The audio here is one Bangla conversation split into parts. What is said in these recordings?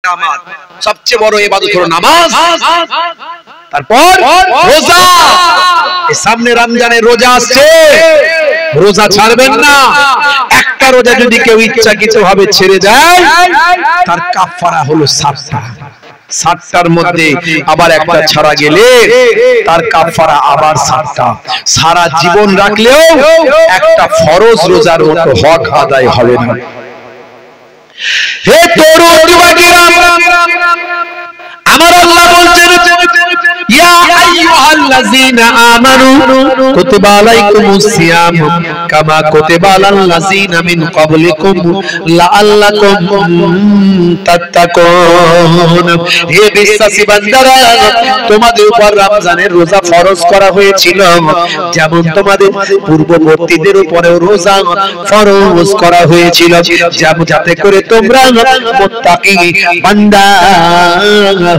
ভাইরা আমার, সবচেয়ে বড় ইবাদত হলো নামাজ, তারপর রোজা। সামনে রমজানের রোজা আসছে, রোজা ছাড়বেন না। একটা রোজা যদি কেউ ইচ্ছাকৃতভাবে ছেড়ে যায়, তার কাফারা হলো 7টা। 7টার মধ্যে আবার একটা ছাড়া গেলে তার কাফারা আবার 7টা। সারা জীবন রাখলেও একটা ফরজ রোজার মতো হক আদায় হবে না। হে তরুণ যুবকেরা, আমার আল্লাহ বলছেন, ইয়া আইয়ুহাল্লাযীনা আমানু কুতিবা আলাইকুমুস সিয়াম কামা কুতিবা আলাল্লাযীনা মিন ক্বাবলিকুম লাআল্লাকুম তাত্তাকুন। হে বিশ্বাসী বান্দারা, তোমাদের উপর রমজানের রোজা ফরজ করা হয়েছিল, যেমন তোমাদের পূর্ববর্তীদের উপরেও রোজা ফরজ করা হয়েছিল, যাতে করে তোমরা মুত্তাকি বান্দা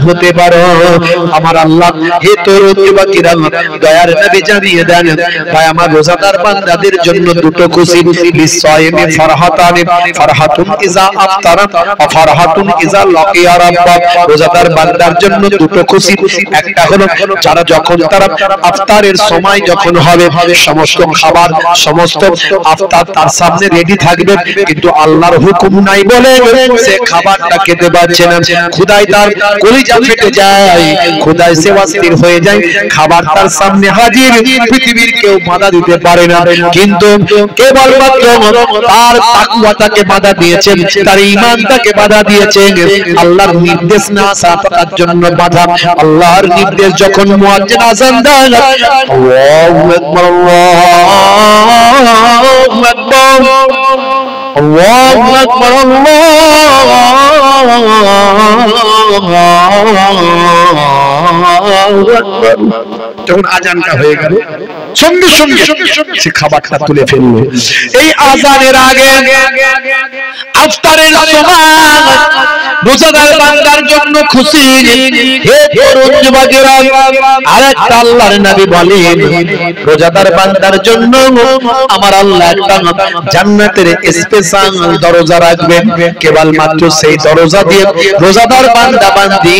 হতে পারো। আমার আল্লাহ হে তরুণ যুবকেরা, দয়ার নবী জানিয়ে দেন, ভাই আমার রোজাদার বান্দাদের জন্য দুটো খুশি, লিসাইমি ফারহাতানি, ফারহাতুন ইজা আফতারা ওয়া ফারহাতুন ইজা লাকিয়া রাব্বা। রোজাদার বান্দার জন্য দুটো খুশি, একটা হলো যারা যখন তারা ইফতারের সময় যখন হবে, সমস্ত খাবার সমস্ত ইফতার তার সামনে রেডি থাকবে, কিন্তু আল্লাহর হুকুম নাই বলে সে খাবারটা খেতে পারছে না, খোদায় তার কলিজা ফেটে যায়, খোদায় সে অস্থির হয়ে যায়, খাবার তার সামনে হাজির, পৃথিবীর কেউ বাধা দিতে পারে না, কিন্তু কেবলমাত্র তার তাকওয়াটাকে বাধা দিয়েছেন, তার ঈমানটাকে বাধা দিয়েছেন। আল্লাহর নির্দেশ না আসা তার জন্য বাধা। আল্লাহর নির্দেশ যখন মুয়াজ্জিন আযান দেয়, আল্লাহু আকবার, আল্লাহু আকবার, আল্লাহু আকবার, আল্লাহু আকবার, যখন আজানটা হয়ে গেল সঙ্গে সঙ্গে সে খাবারটা তুলে ফেললো। এই আজানের আগে ইফতারের সময় রোজাদার বান্দার জন্য খুশি। হে তরুণ যুবকেরা, আরেকটা আল্লাহর নবী বলেন, রোজাদার বান্দার জন্য আমার আল্লাহ একটা জান্নাতের স্পেশাল দরজা রাখবেন, কেবলমাত্র সেই দরজা দিয়ে রোজাদার বান্দা বান্দি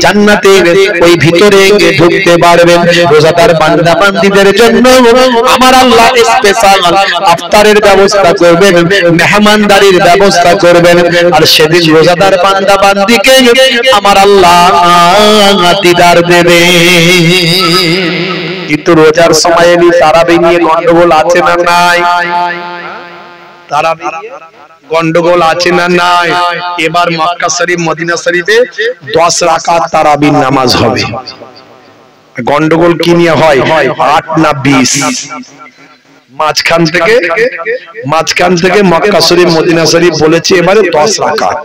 জান্নাতের ওই ভিতরে ঢুকতে পারবেন। রোজাদার বান্দা বান্দিদের জন্য আমার আল্লাহ স্পেশাল ইফতারের ব্যবস্থা করবেন, মেহমানদারির ব্যবস্থা করবেন, আর সেদিন রোজাদার বান্দা বান্দিকে আমার আল্লাহ দিদার দেবে। কিন্তু রোজার সময় তারাবি নিয়ে গন্ডগোল আছে না নাই? তারাবি গন্ডগোল আছে না নাই? এবার মক্কা শরীফ মদিনা শরীফে 10 রাকাত তারাবির নামাজ হবে। গন্ডগোল কি নিয়ে হয়? 8 না 20? মাঝখান থেকে মক্কা শরীফ মদিনা শরীফ বলেছে এবারে 10 রাকাত।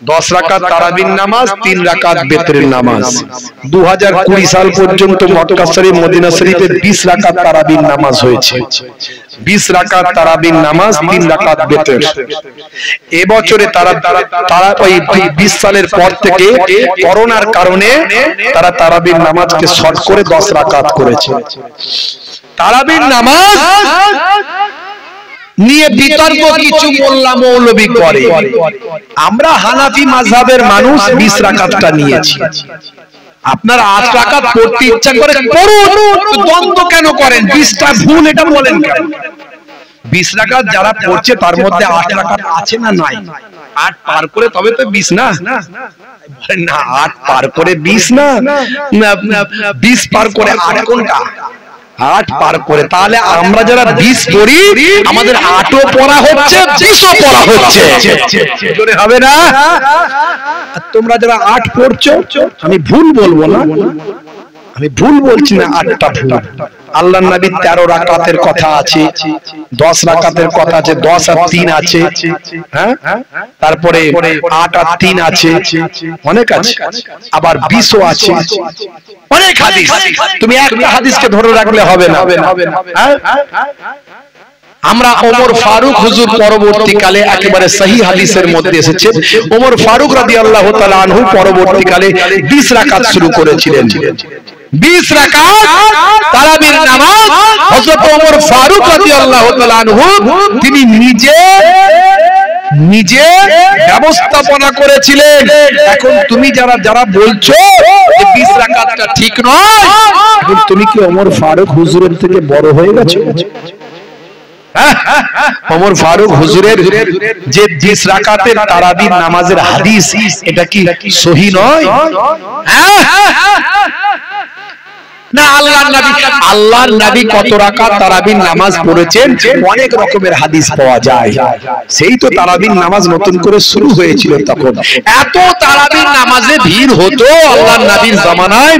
10 রাকাত তারাবির নামাজ, 3 রাকাত বেতরের নামাজ। 2020 সাল পর্যন্ত মক্কা শরীফ মদিনা শরীফে 20 রাকাত তারাবির নামাজ হয়েছে। 20 রাকাত তারাবির নামাজ, 3 রাকাত বেতর। এবছরে তারা ওই 20 সালের পর থেকে করোনার কারণে তারা তারাবির নামাজকে শর্ট করে 10 রাকাত করেছে। তারাবির নামাজ নিয়ে বিতর্ক কিছু মোল্লা মৌলবী করে। আমরা হানাফি মাযহাবের মানুষ 20 রাকাতটা নিয়েছি। আপনারা 8 রাকাত পড়তে ইচ্ছা করে পড়ুন, দ্বন্দ্ব কেন করেন? 20টা ভুল এটা বলেন কেন? 20 রাকাত যারা পড়ছে তার মধ্যে 8 রাকাত আছে না নাই? 8 পার করে তবে তো 20 না? না, 8 পার করে 20 না, 20 পার করে 8 কোনটা? 8 পার করে। তাহলে আমরা যারা 20 পড়ি, আমাদের 8ও পড়া হচ্ছে, 20ও পড়া হচ্ছে, জোরে হবে না? আর তোমরা যারা 8 পড়ছো, আমি ভুল বলবো না, আমি ভুল বলছি না, 8টা ভুল। আল্লাহর নবীর 13 রাকাতের কথা আছে, 10 রাকাতের কথা আছে, 10 আর 3 আছে, হ্যাঁ, তারপরে 8 আর 3 আছে, অনেক আছে, আবার 20ও আছে, অনেক হাদিস। তুমি একটা হাদিসকে ধরে রাখলে হবে না, হ্যাঁ। আমরা ওমর ফারুক হুজুর পরবর্তীকালে একেবারে সহি হাদিসের মধ্যে এসেছে, ওমর ফারুক রাদিয়াল্লাহু তাআলা আনহু পরবর্তীকালে 20 রাকাত শুরু করেছিলেন। 20 রাকাত তারাবির নামাজ হযরত ওমর ফারুক রাদিয়াল্লাহু তাআলা আনহু তিনি নিজে নিজে ব্যবস্থাপনা করেছিলেন। এখন তুমি যারা বলছো যে 20 রাকাতটা ঠিক নয়, এখন তুমি কি ওমর ফারুক হুজুরের থেকে বড় হয়ে গেছো? ওমর ফারুক হুজুরের যে 20 রাকাতের তারাবির নামাজের হাদিস, এটা কি সহিহ নয়? না, আল্লাহর নবী কত রাকাত তারাবির নামাজ পড়েছেন অনেক রকমের হাদিস পাওয়া যায়। সেই তো তারাবির নামাজ নতুন করে শুরু হয়েছিল, তখন এত তারাবির নামাজে ভিড় হতো আল্লাহর নবীর জামানায়,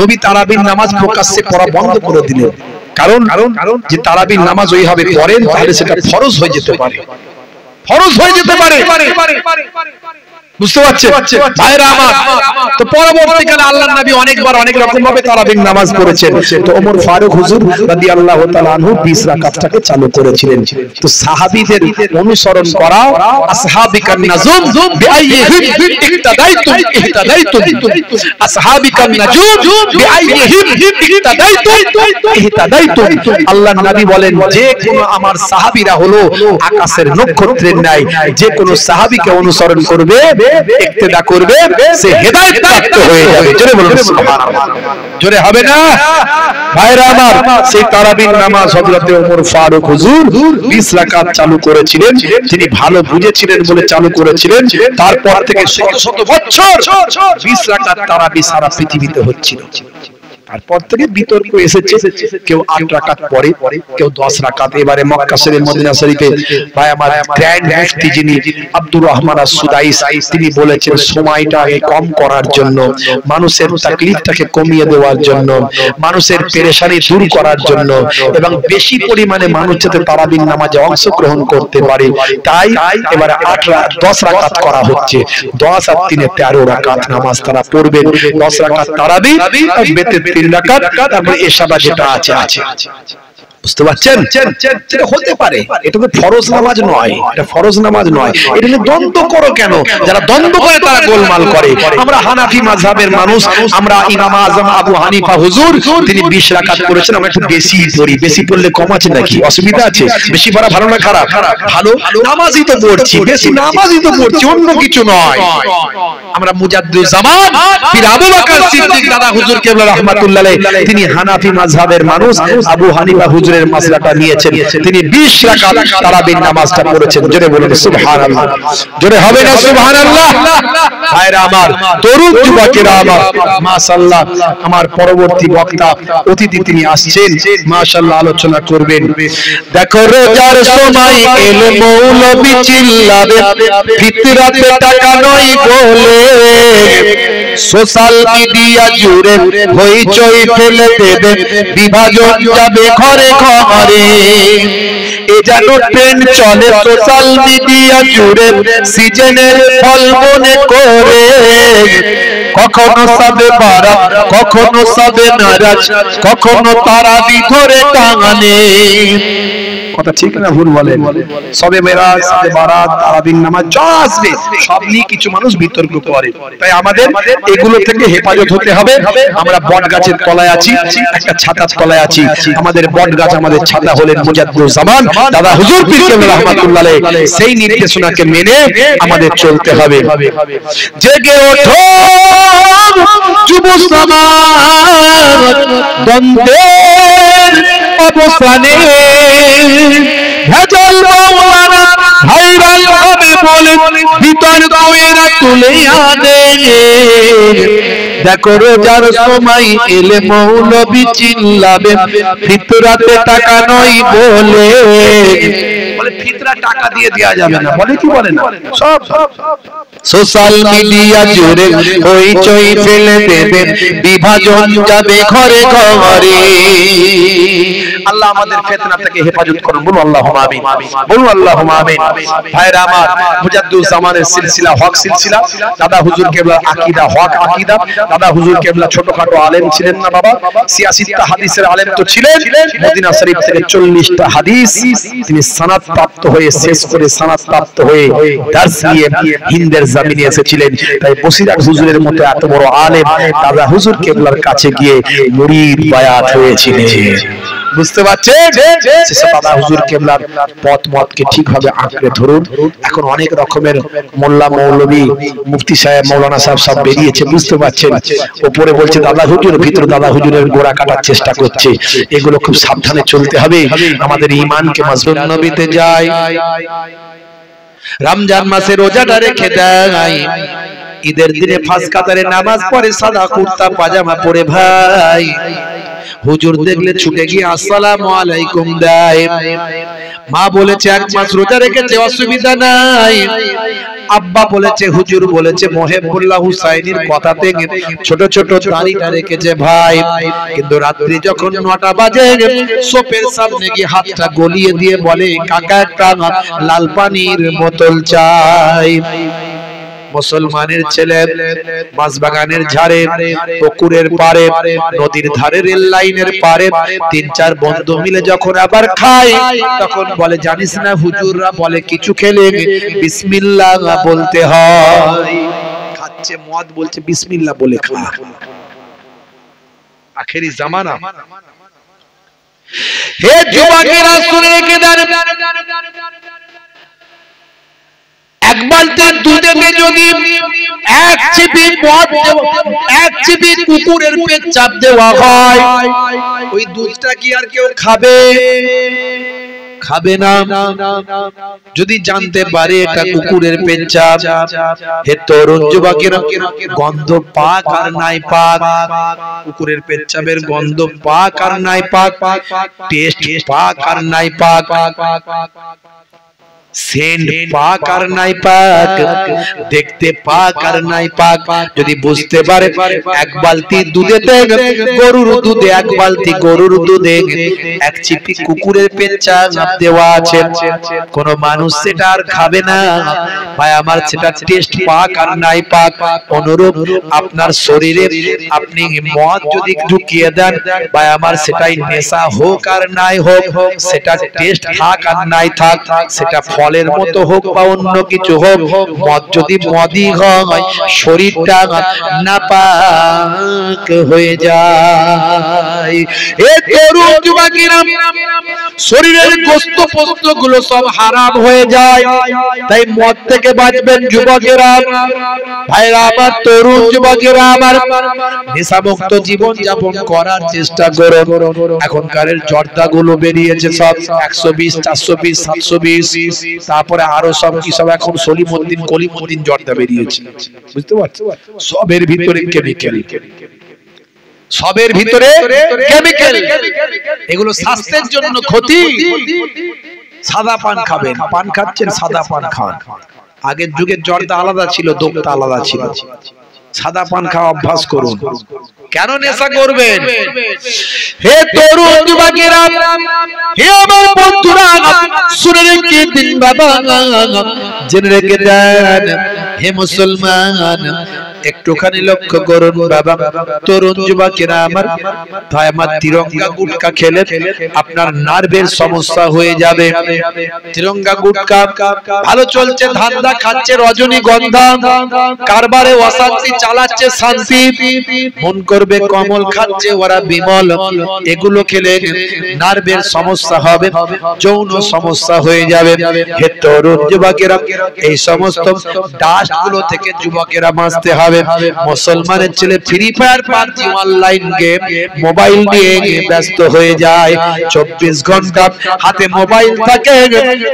নবী তারাবির নামাজ প্রকাশ্যে পড়া বন্ধ করে দিলেন। কারণ যে তারাবির নামাজ ওইভাবে পড়েন তাহলে সেটা ফরজ হয়ে যেতে পারে, ফরজ হয়ে যেতে পারে। বুঝতে পারছেন ভাইরা আমার? তো পরবর্তীকালে আল্লাহর নবী অনেকবার অনেক রকম ভাবে তারাবির নামাজ পড়েছেন। তো ওমর ফারুক হুজুর রাদিয়াল্লাহু তাআলা আনহু 20 রাকাতটাকে চালু করেছিলেন। তো সাহাবীদের অনুসরণ করা, আসহাবিকান নাজুম বিআইহিম ইক্তাদাইতুম ইহতাদাইতুম, আসহাবিকান নাজুম বিআইহিম ইক্তাদাইতুম ইহতাদাইতুম। আল্লাহর নবী বলেন, যে কোন আমার সাহাবীরা হলো আকাশের নক্ষত্রের ন্যায়, যে কোন সাহাবীকে অনুসরণ করবে, ইক্তেদা করবে, সে হেদায়েত প্রাপ্ত হয়ে যাবে। জোরে বলুন সুবহানাল্লাহ। জোরে হবে না ভাইরা আমার? সেই তারাবির নামাজ হযরত ওমর ফারুক হুজুর 20 রাকাত চালু করেছিলেন। তিনি ভালো বুঝেছিলেন বলে চালু করেছিলেন। তারপর থেকে শত শত বছর 20 রাকাত তারাবি সারা পৃথিবীতে হচ্ছিল। তারপর থেকে বিতর্ক এসেছে, কেউ 8 রাকাত পড়ে, কেউ 10 রাকাত। এবারে মক্কা শরীফ মদিনা শরীফে ভাই আমার গ্র্যান্ড মুফতি যিনি আব্দুর রহমান আস-সুদাইস, তিনি বলেছেন সময়টাকে কম করার জন্য, মানুষের তাকলিফটাকে কমিয়ে দেওয়ার জন্য, মানুষের পেরেশানি দূর করার জন্য, এবং বেশি পরিমাণে মানুষ যাতে তারাবির নামাজে অংশগ্রহণ করতে পারে, তাই এবারে 10 রাকাত করা হচ্ছে। 10 আর 3 13 রাকাত নামাজ তারা পড়বেন। 10 রাকাত তারাবি আর বেতের 3 রাকাত, তারপর এশাবা যেটা আছে। বুঝতে পারছেন? এটা হতে পারে, এটা তো ফরজ নামাজ নয়, এটা ফরজ নামাজ নয়। এটা নিয়ে দ্বন্দ্ব করো কেন? যারা দ্বন্দ্ব করে তারা গোলমাল করে। আমরা হানাফি মাযহাবের মানুষ, আমরা ইমাম আযম আবু হানিফা হুজুর তিনি 20 রাকাত করেছেন, আমরা একটু বেশি পড়ি। বেশি পড়লে কম আছে নাকি? অসুবিধা আছে? বেশি পড়া ভালো না খারাপ? ভালো, নামাজই তো পড়ছি, বেশি নামাজই তো পড়ছি, অন্য কিছু নয়। আমরা মুজাদ্দিদ জামান পীর আবু বকর সিদ্দিক দাদা হুজুর কেবলা রাহমাতুল্লাহ আলাইহি, তিনি হানাফি মাযহাবের মানুষ, আবু হানিফা হুজুরের মাসলাটা নিয়েছেন, তিনি 20 রাকাত তারাবির নামাজটা পড়েছেন। জোরে বলুন সুবহানাল্লাহ। জোরে হবে না সুবহানাল্লাহ? ভাইরা আমার, তরুণ যুবকেরা আমার, মাশাআল্লাহ, আমার পরবর্তী বক্তা অতিথি তিনি আসছেন, মাশাআল্লাহ আলোচনা করবেন। দেখো রোজার সময় এলে মৌলবি চিল্লাবে, ফিতরাতে টাকা নয় বলে, সোশ্যাল মিডিয়া জুড়ে হইচই ফেলে দেবে, বিভাজন যাবে ঘরে ঘরে। এ যেন ট্রেন্ড চলে সোশ্যাল মিডিয়া জুড়ে, সিজনের ফল মনে করে, কখনো সাবে বারাত, কখনো সাবে নারাজ, কখনো তারাবি ধরে টাঙানে। কথা ঠিক না ভুল বলেন? সবে মেরাজ, সবে বারাত, তারাবির নামাজ যা আসবে সব নিয়ে কিছু মানুষ বিতর্ক করে। তাই আমাদের এগুলো থেকে হেফাজত হতে হবে। আমরা বট গাছের তলায় আছি, একটা ছাতার তলায় আছি। আমাদের বট গাছ, আমাদের ছাতা হলেন মুজাদ্দিদ জামান দাদা হুজুর পীর কেবলা রাহমাতুল্লাহ আলাইহি। সেই নির্দেশনাকে মেনে আমাদের চলতে হবে। জেগে ওঠো যুব সমাজ, দ্বন্দ্বের অবসানে ভেজাল মাওলানা ভাইরাল হবে বলে বিতর্ক এরা তুলে আনে। দেখো রোজার সময় এলে মৌলবি চিল্লাবে, ফিতরাতে টাকা নয় বলে, বলে ফিতরা টাকা দিয়ে দেয়া যাবে না, বলে কি বলে না? সব সোশ্যাল মিডিয়া জুড়ে হইচই ফেলে দেবে, বিভাজন যাবে ঘরে ঘরে। আল্লাহ আমাদের ফিতনা থেকে হেফাজত করুন, বলুন আল্লাহুম্মা আমিন, বলুন আল্লাহুম্মা আমিন। ভাইরা আমার, মুজাদ্দিদ জামানের সিলসিলা হক সিলসিলা, দাদা হুজুর কেবলা আকীদা হক আকীদা। দাদা হুজুর কেবলা ছোটখাটো আলেম ছিলেন না বাবা, 86টা হাদিসের আলেম তো ছিলেন। মদিনা শরীফ থেকে 40টা হাদিস তিনি সনদ প্রাপ্ত হয়ে, শেষ করে সনদ প্রাপ্ত হয়ে দার্স নিয়ে হিন্দের জমিনে এসেছিলেন। তাই বসিরাট হুজুরের মতো এত বড় আলেম দাদা হুজুর কেবলার কাছে গিয়ে মুরিদ বায়াত হয়েছিলেন। বুঝতে পারছেন? দাদা হুজুর কেবলার পথ মতকে ঠিকভাবে আঁকড়ে ধরুন। এখন অনেক রকমের মোল্লা মৌলবী মুফতি সাহেব মৌলানা সাহেব সব বেরিয়েছে, বুঝতে পারছেন? উপরে বলছে দাদা হুজুর, ভিতরে দাদা হুজুরের গোড়া কাটার চেষ্টা করছে। এগুলো খুব সাবধানে চলতে হবে, আমাদের ঈমানকে মজবুত। নবীতে যায়, রমজান মাসে রোজাটা রেখে দেয়, ঈদের দিনে ফাঁস কাতারে নামাজ পড়ে, সাদা কুর্তা পাজামা পরে ভাই হুজুর দেখলে ছুটে গিয়ে আসসালামু আলাইকুম দেয়। মা বলেছে এক মাস রোজা রেখেছে, অসুবিধা নাই। আব্বা বলেছে, হুজুর বলেছে মহেবুল্লাহ হুসাইনের কথাতে ছোট ছোট দাড়িটা রেখেছে ভাই। কিন্তু রাত্রি যখন 9টা বাজে, সোপের সামনে গিয়ে হাতটা গলিয়ে দিয়ে বলে, কাকা একটা লাল পানির বোতল চাই। মুসলমানের ছেলে বাঁশবাগানের ঝাড়ে, পুকুরের পাড়ে, নদীর ধারে, রেল লাইনের পাড়ে 3-4 বন্ধু মিলে যখন আবার খায়, তখন বলে জানিস না হুজুররা বলে কিছু খেলে বিসমিল্লাহ বলতে হয়। খাচ্ছে মদ, বলছে বিসমিল্লাহ বলে খা। আখেরি জামানা। হে যুবকেরা শুনে রেখে দেন, এক বালতি দুধে যদি এক চিপি মদ, এক চিপি কুকুরের পেট চাপ দেওয়া হয়, ওই দুধটা কি আর কেউ খাবে? খাবে না। যদি জানতে পারে এটা কুকুরের পেট চাপ, হে তরুণ যুবকেরা, গন্ধ পাক আর নাই পাক, কুকুরের পেট চাপের গন্ধ পাক আর নাই পাক, টেস্ট পাক আর নাই পাক, সেন্ট পাক আর নাই পাক, দেখতে পাক আর নাই পাক। যদি বুঝতে পারে এক বালতি দুধেতে, গরুর দুধে এক বালতি গরুর দুধে এক চিপি কুকুরের পেট চাপ দেওয়া আছে, কোন মানুষ সেটা আর খাবে না ভাই আমার। সেটা টেস্ট পাক আর নাই পাক। অনুরূপ আপনার শরীরে আপনি মদ যদি ঢুকিয়ে দেন ভাই আমার, সেটাই নেশা হোক আর নাই হোক, সেটা টেস্ট থাক আর নাই থাক, সেটা ফলের মতো হোক বা অন্য কিছু হোক, মদ যদি মদই হয়, শরীরটা নাপাক হয়ে যায়। এ তরুণ যুবকেরা, শরীরের গোস্ত পোস্ত গুলো সব হারাম হয়ে যায়। তাই মদ থেকে বাঁচবেন যুবকেরা, ভাইরা আমার, তরুণ যুবকেরা আমার, নেশামুক্ত জীবন যাপন করার চেষ্টা করুন। এখনকার জর্দা গুলো বেরিয়েছে সব 120, 420, 720, তারপরে আরো সব কি সব এখন সলিমুদ্দিন কলিমুদ্দিন জর্দা বেরিয়েছে, বুঝতে পারছো? সবের ভিতরে কেমিক্যাল, সবের ভিতরে কেমিক্যাল, এগুলো স্বাস্থ্যের জন্য ক্ষতি। সাদা পান খাবেন, পান খাচ্ছেন সাদা পান খান। আগের যুগের জর্দা আলাদা ছিল, দোক্তা আলাদা ছিল। সাদা পান খাওয়া অভ্যাস করুন। কেন নেশা করবেন? হে তরুণ যুবকেরা, হে আমার বন্ধুরা, শুনে রেখে দিন বাবা, জেনে রেখে দেন। হে মুসলমান, একটুখানি লক্ষ্য করুন বাবা, তরুণ যুবকেরা আমার, তাই আমার তিরঙ্গা গুটকা খেলে আপনার নার্ভের সমস্যা হয়ে যাবে। তিরঙ্গা গুটকা ভালো চলছে, ধান্দা খাচ্ছে রজনীগন্ধা, কারবারে অশান্তি চালাচ্ছে শান্তি, মন করবে কমল, খাচ্ছে ওরা বিমল। এগুলো খেলে নার্ভের সমস্যা হবে, যৌন সমস্যা হয়ে যাবে। হে তরুণ যুবকেরা, এই সমস্ত ডাস্ট গুলো থেকে যুবকেরা বাঁচতে হবে। মুসলমানের ছেলে free fire, PUBG, online game, mobile নিয়ে ব্যস্ত হয়ে যায়। 24 ঘন্টা হাতে মোবাইল থাকে,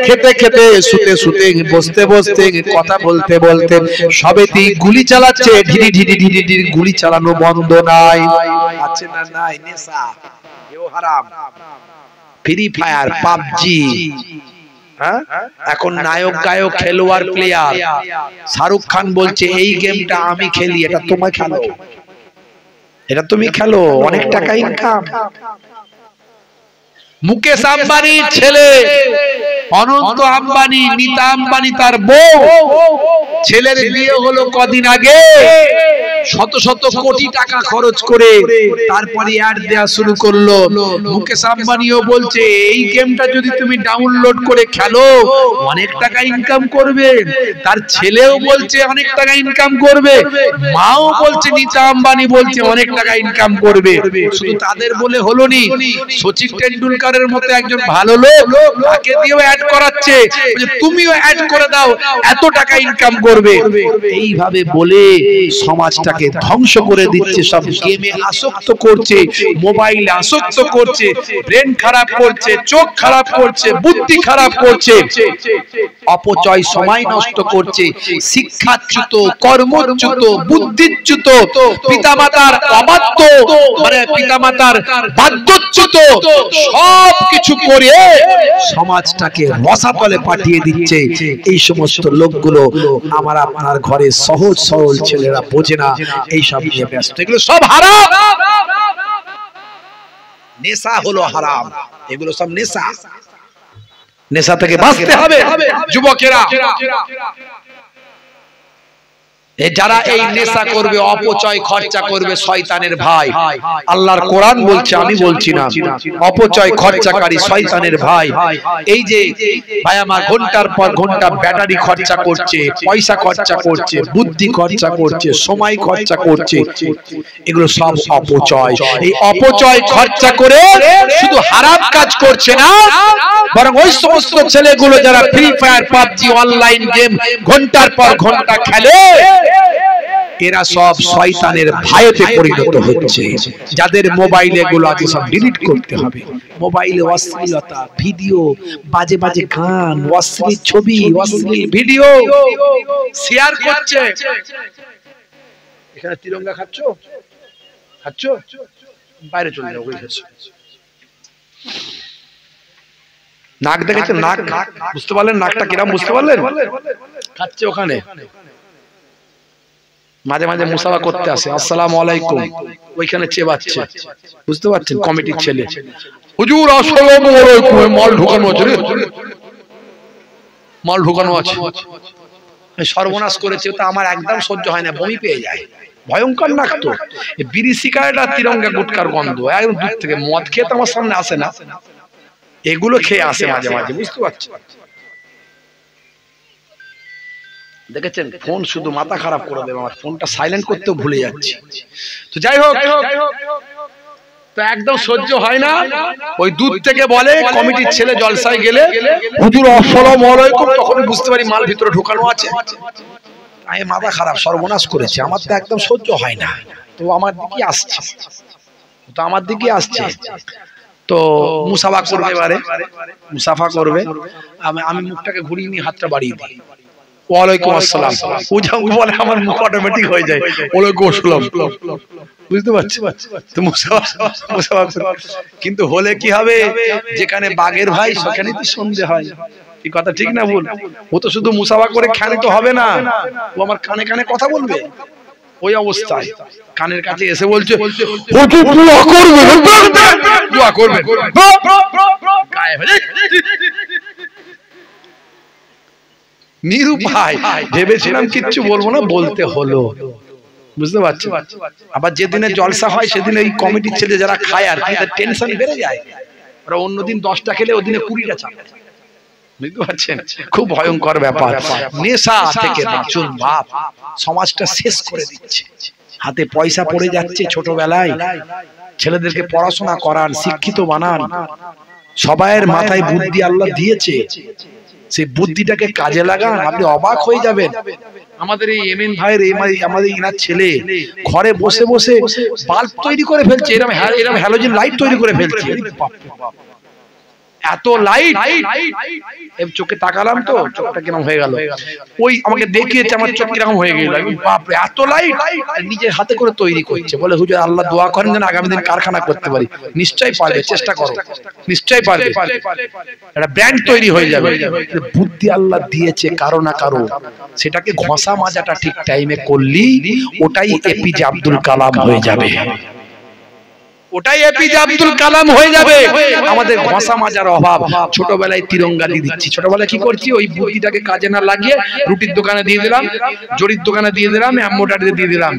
খেতে খেতে, শুতে শুতে, বসতে বসতে, কথা বলতে বলতে, সবেতেই গুলি চালাচ্ছে। ঢিরি ঢিরি ঢিরি ঢিরি গুলি চালানো বন্ধ নাই, আছে না নাই? নেশা, এও হারাম। ফ্রি ফায়ার, পাবজি, এখন নায়ক গায়ক খেলোয়াড় প্লেয়ার। শাহরুখ খান বলছে এই গেমটা আমি খেলি, এটা তোমায় খেলো, এটা তুমি খেলো, অনেক টাকা ইনকাম। মুকেশ আম্বানির ছেলে অনন্ত আম্বানি, নীতা আম্বানি তার বউ, ছেলের বিয়ে হলো কদিন আগে, শত শত কোটি টাকা খরচ করে তারপরে অ্যাড দেয়া শুরু করলো। মুকেশ আম্বানিও বলছে এই গেমটা যদি তুমি ডাউনলোড করে খেলো অনেক টাকা ইনকাম করবে, তার ছেলেও বলছে অনেক টাকা ইনকাম করবে, মাও বলছে, নীতা আম্বানি বলছে অনেক টাকা ইনকাম করবে। শুধু তাদের বলে হলো নি, সচিন টেন্ডুলকারের মতো একজন ভালো লোক তাকে দিয়েও অ্যাড করাচ্ছে, তুমিও অ্যাড করে দাও এত টাকা ইনকাম করবে। এইভাবে বলে সমাজটাকে ধ্বংস করে দিচ্ছে, সব গেমে আসক্ত করছে, মোবাইলে আসক্ত করছে, ব্রেন খারাপ করছে, চোখ খারাপ করছে, বুদ্ধি খারাপ করছে, অপচয় সময় নষ্ট করছে, শিক্ষাচ্যুত, কর্মচ্যুত, বুদ্ধিচ্যুত, পিতামাতার অবাধ্য মানে পিতামাতার বাধ্যচ্যুত সব কিছু করে সমাজটাকে রসাতলে পাঠিয়ে দিচ্ছে। এই সমস্ত লোকগুলো আমার আপনার ঘরে সহজ সরল ছেলেরা বোঝে না, এই সব নিয়ে ব্যস্ত। এগুলো সব হারাম, নেশা হলো হারাম, এগুলো সব নেশা, নেশা থেকে বাঁচতে হবে যুবকেরা। যারা এই নেশা করবে, অপচয় খরচা করবে, শয়তানের ভাই। আল্লাহর কোরআন বলছে, আমি বলছি না, অপচয় খরচাকারী শয়তানের ভাই। এই যে ভাই আমার ঘন্টার পর ঘন্টা ব্যাটারি খরচা করছে, পয়সা খরচা করছে, বুদ্ধি খরচা করছে, সময় খরচা করছে, এগুলো সব অপচয়। এই অপচয় খরচা করে শুধু হারাম কাজ করছে না, বরং ওই সমস্ত ছেলেগুলো যারা free fire, PUBG, online game ঘন্টার পর ঘন্টা খেলে, এরা সব শয়তানের ভাইতে পরিণত হচ্ছে। যাদের মোবাইলে এগুলো আছে সব ডিলিট করতে হবে। মোবাইলে অশ্লীলতা, ভিডিও, বাজে বাজে গান, অশ্লীল ছবি, অশ্লীল ভিডিও শেয়ার করছে। এখানে তিরঙ্গা খাচ্ছো, খাচ্ছো, বাইরে চলে যাও। নাক দেখেছেন? নাক বুঝতে পারলেন? নাকটা কিরম বুঝতে পারলেন? খাচ্ছে ওখানে, মাঝে মাঝে মুসাফা করতে আসে, আসসালামু আলাইকুম, ওইখানে চেবাচ্ছে, বুঝতে পারছেন? কমিটির ছেলে, হুজুর আসসালামু আলাইকুম, মাল ঢুকানো আছে রে, মাল ঢুকানো আছে, সর্বনাশ করেছে। তো আমার একদম সহ্য হয় না, বমি পেয়ে যায়, ভয়ঙ্কর নাক। তো বিড়ি সিগারেট আর তিরঙ্গা গুটকার গন্ধ একদম দূর থেকে। মদ খেয়ে তো আমার সামনে আসে না, এগুলো খেয়ে আসে মাঝে মাঝে, বুঝতে পারছেন? দেখেছেন, ফোন শুধু মাথা খারাপ করে দেবে। আমার ফোনটা সাইলেন্ট করতেও ভুলে যাচ্ছি। তো যাই হোক, তো একদম সহ্য হয় না। ওই দূর থেকে বলে, কমিটির ছেলে জলসায় গেলে হুজুর আসসালামু আলাইকুম, তখন বুঝতে পারি মাল ভিতরে ঢোকানো আছে। আমি মাথা খারাপ, সর্বনাশ করেছে, আমার তো একদম সহ্য হয় না। তো আমার দিকে আসছে, তো আমার দিকে আসছে, তো মুসাফা করবে, এবারে মুসাফা করবে, আমি মুখটাকে ঘুরিয়ে নিয়ে হাতটা বাড়িয়ে দিই, ওয়ালাইকুম আসসালাম, বলে আমার মুখ অটোমেটিক হয়ে যায় ওয়ালাইকুম আসসালাম, বুঝতে পারছি? তো মুসাফা কিন্তু হলে কি হবে, যেখানে বাঘের ভাই সেখানেই তো সন্ধে হয়। এই কথা ঠিক না ভুল? ও তো শুধু মুসাফা করে ক্ষান্ত হবে না, ও আমার কানে কানে কথা বলবে। ওই অবস্থায় কানের কাছে এসে বলছে দোয়া করবে, নিরুপায়। ভেবেছিলাম কিচ্ছু বলবো না, বলতে হলো, বুঝতে পারছো? আবার যেদিনে জলসা হয় সেদিন এই কমিটির ছেলে যারা খায় আর কি, টেনশন বেড়ে যায়। ওরা অন্যদিন 10টা খেলে ওদিনে 20টা চাপে, বুঝতে পারছেন? খুব ভয়ঙ্কর ব্যাপার। নেশা থেকে বাঁচুন বাপ, সমাজটা শেষ করে দিচ্ছে। হাতে পয়সা পড়ে যাচ্ছে, ছোটবেলায় ছেলেদেরকে পড়াশোনা করান, শিক্ষিত বানান। সবাইয়ের মাথায় বুদ্ধি আল্লাহ দিয়েছে, সেই বুদ্ধিটাকে কাজে লাগান, আপনি অবাক হয়ে যাবেন। আমাদের এই এমএন ভাইয়ের, আমাদের ইনার ছেলে ঘরে বসে বসে বাল্ব তৈরি করে ফেলছে, এরকম হ্যালোজেন লাইট তৈরি করে ফেলছে। এত লাইট, চোখে তাকালাম তো চোখটা কিরকম হয়ে গেল, ওই আমাকে দেখিয়েছে, আমার চোখ কিরকম হয়ে গেল, বাপরে এত লাইট, নিজের হাতে করে তৈরি করছে। বলে হুজুর আল্লাহ দোয়া করেন যেন আগামী দিন কারখানা করতে পারি। নিশ্চয়ই পারবে, চেষ্টা করো, নিশ্চয়ই পারবে, একটা ব্র্যান্ড তৈরি হয়ে যাবে। বুদ্ধি আল্লাহ দিয়েছে কারো না কারো, সেটাকে ঘষা মাজাটা ঠিক টাইমে করলি ওটাই এপিজে আব্দুল কালাম হয়ে যাবে। ওটাই এপিজে আব্দুল কালাম হয়ে যাবে। আমাদের ঘষা মাজার অভাব। ছোটবেলায় তিরঙ্গা দিয়ে দিচ্ছি, ছোটবেলায় কি করছি, ওই বুদ্ধিটাকে কাজে না লাগিয়ে রুটির দোকানে দিয়ে দিলাম, জরির দোকানে দিয়ে দিলাম, অ্যাম্বোটারিতে দিয়ে দিলাম,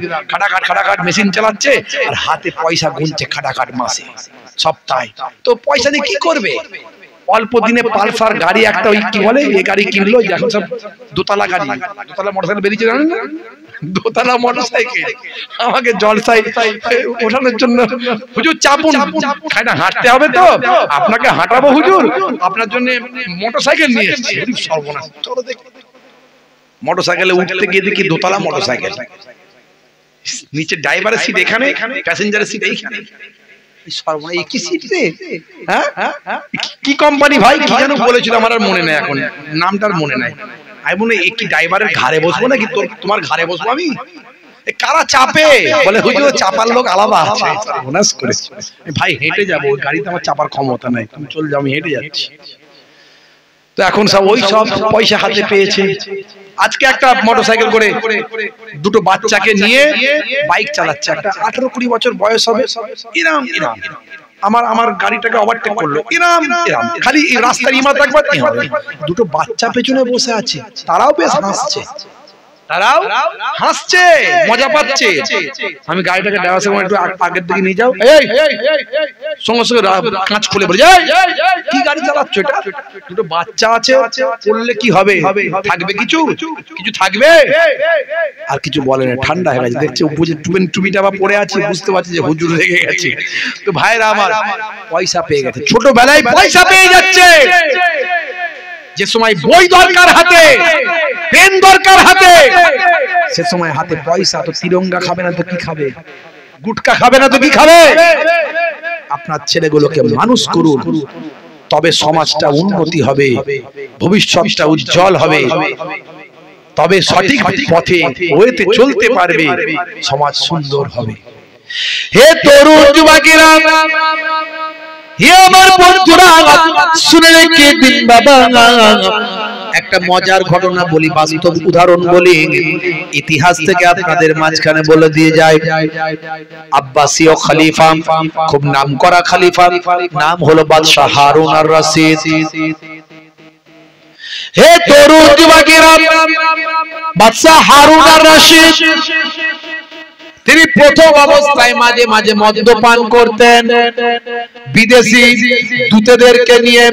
খাটাখাট মেশিন চালাচ্ছে আর হাতে পয়সা গুনছে খাটাখাট মাসে সপ্তাহে। তো পয়সা দিয়ে কি করবে? অল্প দিনে পালসার গাড়ি একটা, ওই কি বলে এই গাড়ি কিনলো, এখন সব দোতলা গাড়ি, দোতলা মোটরসাইকেল বেরিয়েছে জানেন না, দোতলা মোটরসাইকেল। আমাকে জলসাই ওঠানোর জন্য হুজুর চাপুন, খাই না হাঁটতে হবে তো, আপনাকে হাঁটাবো হুজুর, আপনার জন্য মোটরসাইকেল নিয়ে এসেছি। সর্বনাশ, চলো দেখি। মোটরসাইকেলে উঠতে গিয়ে দেখি দোতলা মোটরসাইকেল, নিচে ড্রাইভারের সিট এখানে, প্যাসেঞ্জারের সিট এইখানে। কি কোম্পানি ভাই, কি যেন বলেছিল, আমার আর মনে নাই, এখন নামটার মনে নাই। আমি মনে কি ড্রাইভারের ঘাড়ে বসবো নাকি তোমার ঘাড়ে বসবো আমি? কারা চাপে? বলে হুজুর চাপার লোক আলাদা আছে। ভাই হেঁটে যাবো, ওই গাড়িতে আমার চাপার ক্ষমতা নাই, তুমি চলে যাও, আমি হেঁটে যাচ্ছি। তো এখন সব ওই সব পয়সা হাতে পেয়েছে। আজকে একটা মোটরসাইকেল করে দুটো বাচ্চাকে নিয়ে বাইক চালাচ্ছে, একটা 18-20 বছর বয়স হবে, ইরাম ইরাম আমার গাড়িটাকে ওভারটেক করলো, ইরাম ইরাম, খালি রাস্তার ইমারত একবার দুটো বাচ্চা পেছনে বসে আছে, তারাও বেশ হাসছে, তারাও হাসছে, মজা পাচ্ছে। আমি গাড়িটাকে ড্রাইভার সাহেব একটু আগের দিকে নিয়ে যাও, সঙ্গে সঙ্গে কাঁচ খুলে বলে, কি গাড়ি চালাচ্ছ এটা? দুটো বাচ্চা আছে, পড়লে কি হবে? থাকবে কিছু থাকবে? আর কিছু বলে না, ঠান্ডা হয়ে গেছে, দেখছে বুঝে টুপিটা বা পড়ে আছে, বুঝতে পারছে যে হুজুর রেগে গেছে। তো ভাইরা আমার, পয়সা পেয়ে গেছে, ছোটবেলায় পয়সা পেয়ে যাচ্ছে। যে সময় বই দরকার হাতে, পেন দরকার হাতে, সে সময় হাতে পয়সা। তো তিরঙ্গা খাবে না তো কি খাবে? গুটকা খাবে না তো কি খাবে? আপনার ছেলেগুলোকে মানুষ করুন, তবে সমাজটা উন্নতি হবে, ভবিষ্যৎটা উজ্জ্বল হবে, তবে সঠিক পথে ওইতে চলতে পারবে, সমাজ সুন্দর হবে। হে তরুণ যুবকেরা, হে আমার বন্ধুরা, শুনে রেখে দিন বাবা। একটা মজার ঘটনা বলি, বাস্তব উদাহরণ বলি, ইতিহাস থেকে আপনাদের মাঝখানে বলে দিয়ে যায়। আব্বাসীয় খলিফা, খুব নামকরা খলিফা, নাম হলো বাদশাহ হারুন আর রশিদ। হে তরুণ যুবকেরা, বাদশাহ হারুন আর রশিদ তিনি প্রথম অবস্থায় মাঝে মাঝে মদ্যপান করতেন। বিদেশি দূতদেরকে নিয়ে,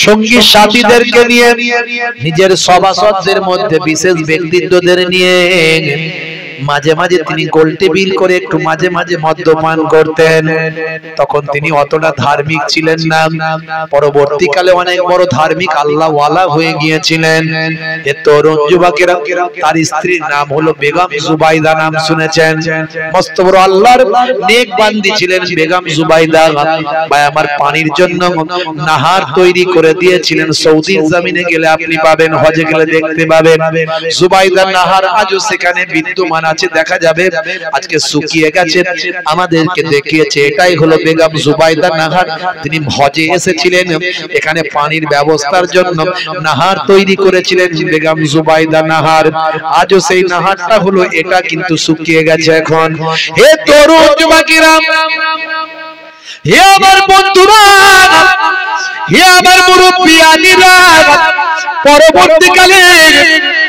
সঙ্গী সাথীদেরকে নিয়ে, নিজের সভাসদদের মধ্যে বিশেষ ব্যক্তিত্বদের নিয়ে মাঝে মাঝে তিনি গোলটে বিল করে একটু মাঝে মাঝে মদ্যপান করতেন। তখন তিনি অতটা ধার্মিক ছিলেন না, পরবর্তীকালে অনেক বড় ধার্মিক আল্লাহওয়ালা হয়ে গিয়েছিলেন। এ তরুণ যুবকেরা, তার স্ত্রীর নাম হলো বেগম জুবাইদা, নাম শুনেছেন? মস্ত বড় আল্লাহর নেক বান্দি ছিলেন বেগম জুবাইদা। ভাই আমার, পানির জন্য নাহার তৈরি করে দিয়েছিলেন। সৌদির জমিনে গেলে আপনি পাবেন, হজে গেলে দেখতে পাবেন জুবাইদার নাহার আজও সেখানে বিদ্যমান আছে, দেখা যাবে। আজকে শুকিয়ে গেছে, আমাদেরকে দেখিয়েছে, এটাই হলো বেগম জুবাইদা নাহার। তিনি হজে এসেছিলেন, এখানে পানির ব্যবস্থার জন্য নাহার তৈরি করেছিলেন বেগম জুবাইদা নাহার। আজও সেই নাহারটা হলো এটা, কিন্তু শুকিয়ে গেছে এখন। হে তরুণ যুবকেরা, হে আমার বন্ধুরা, হে আমার মুরব্বিয়ানিরা, পরবর্তীকালে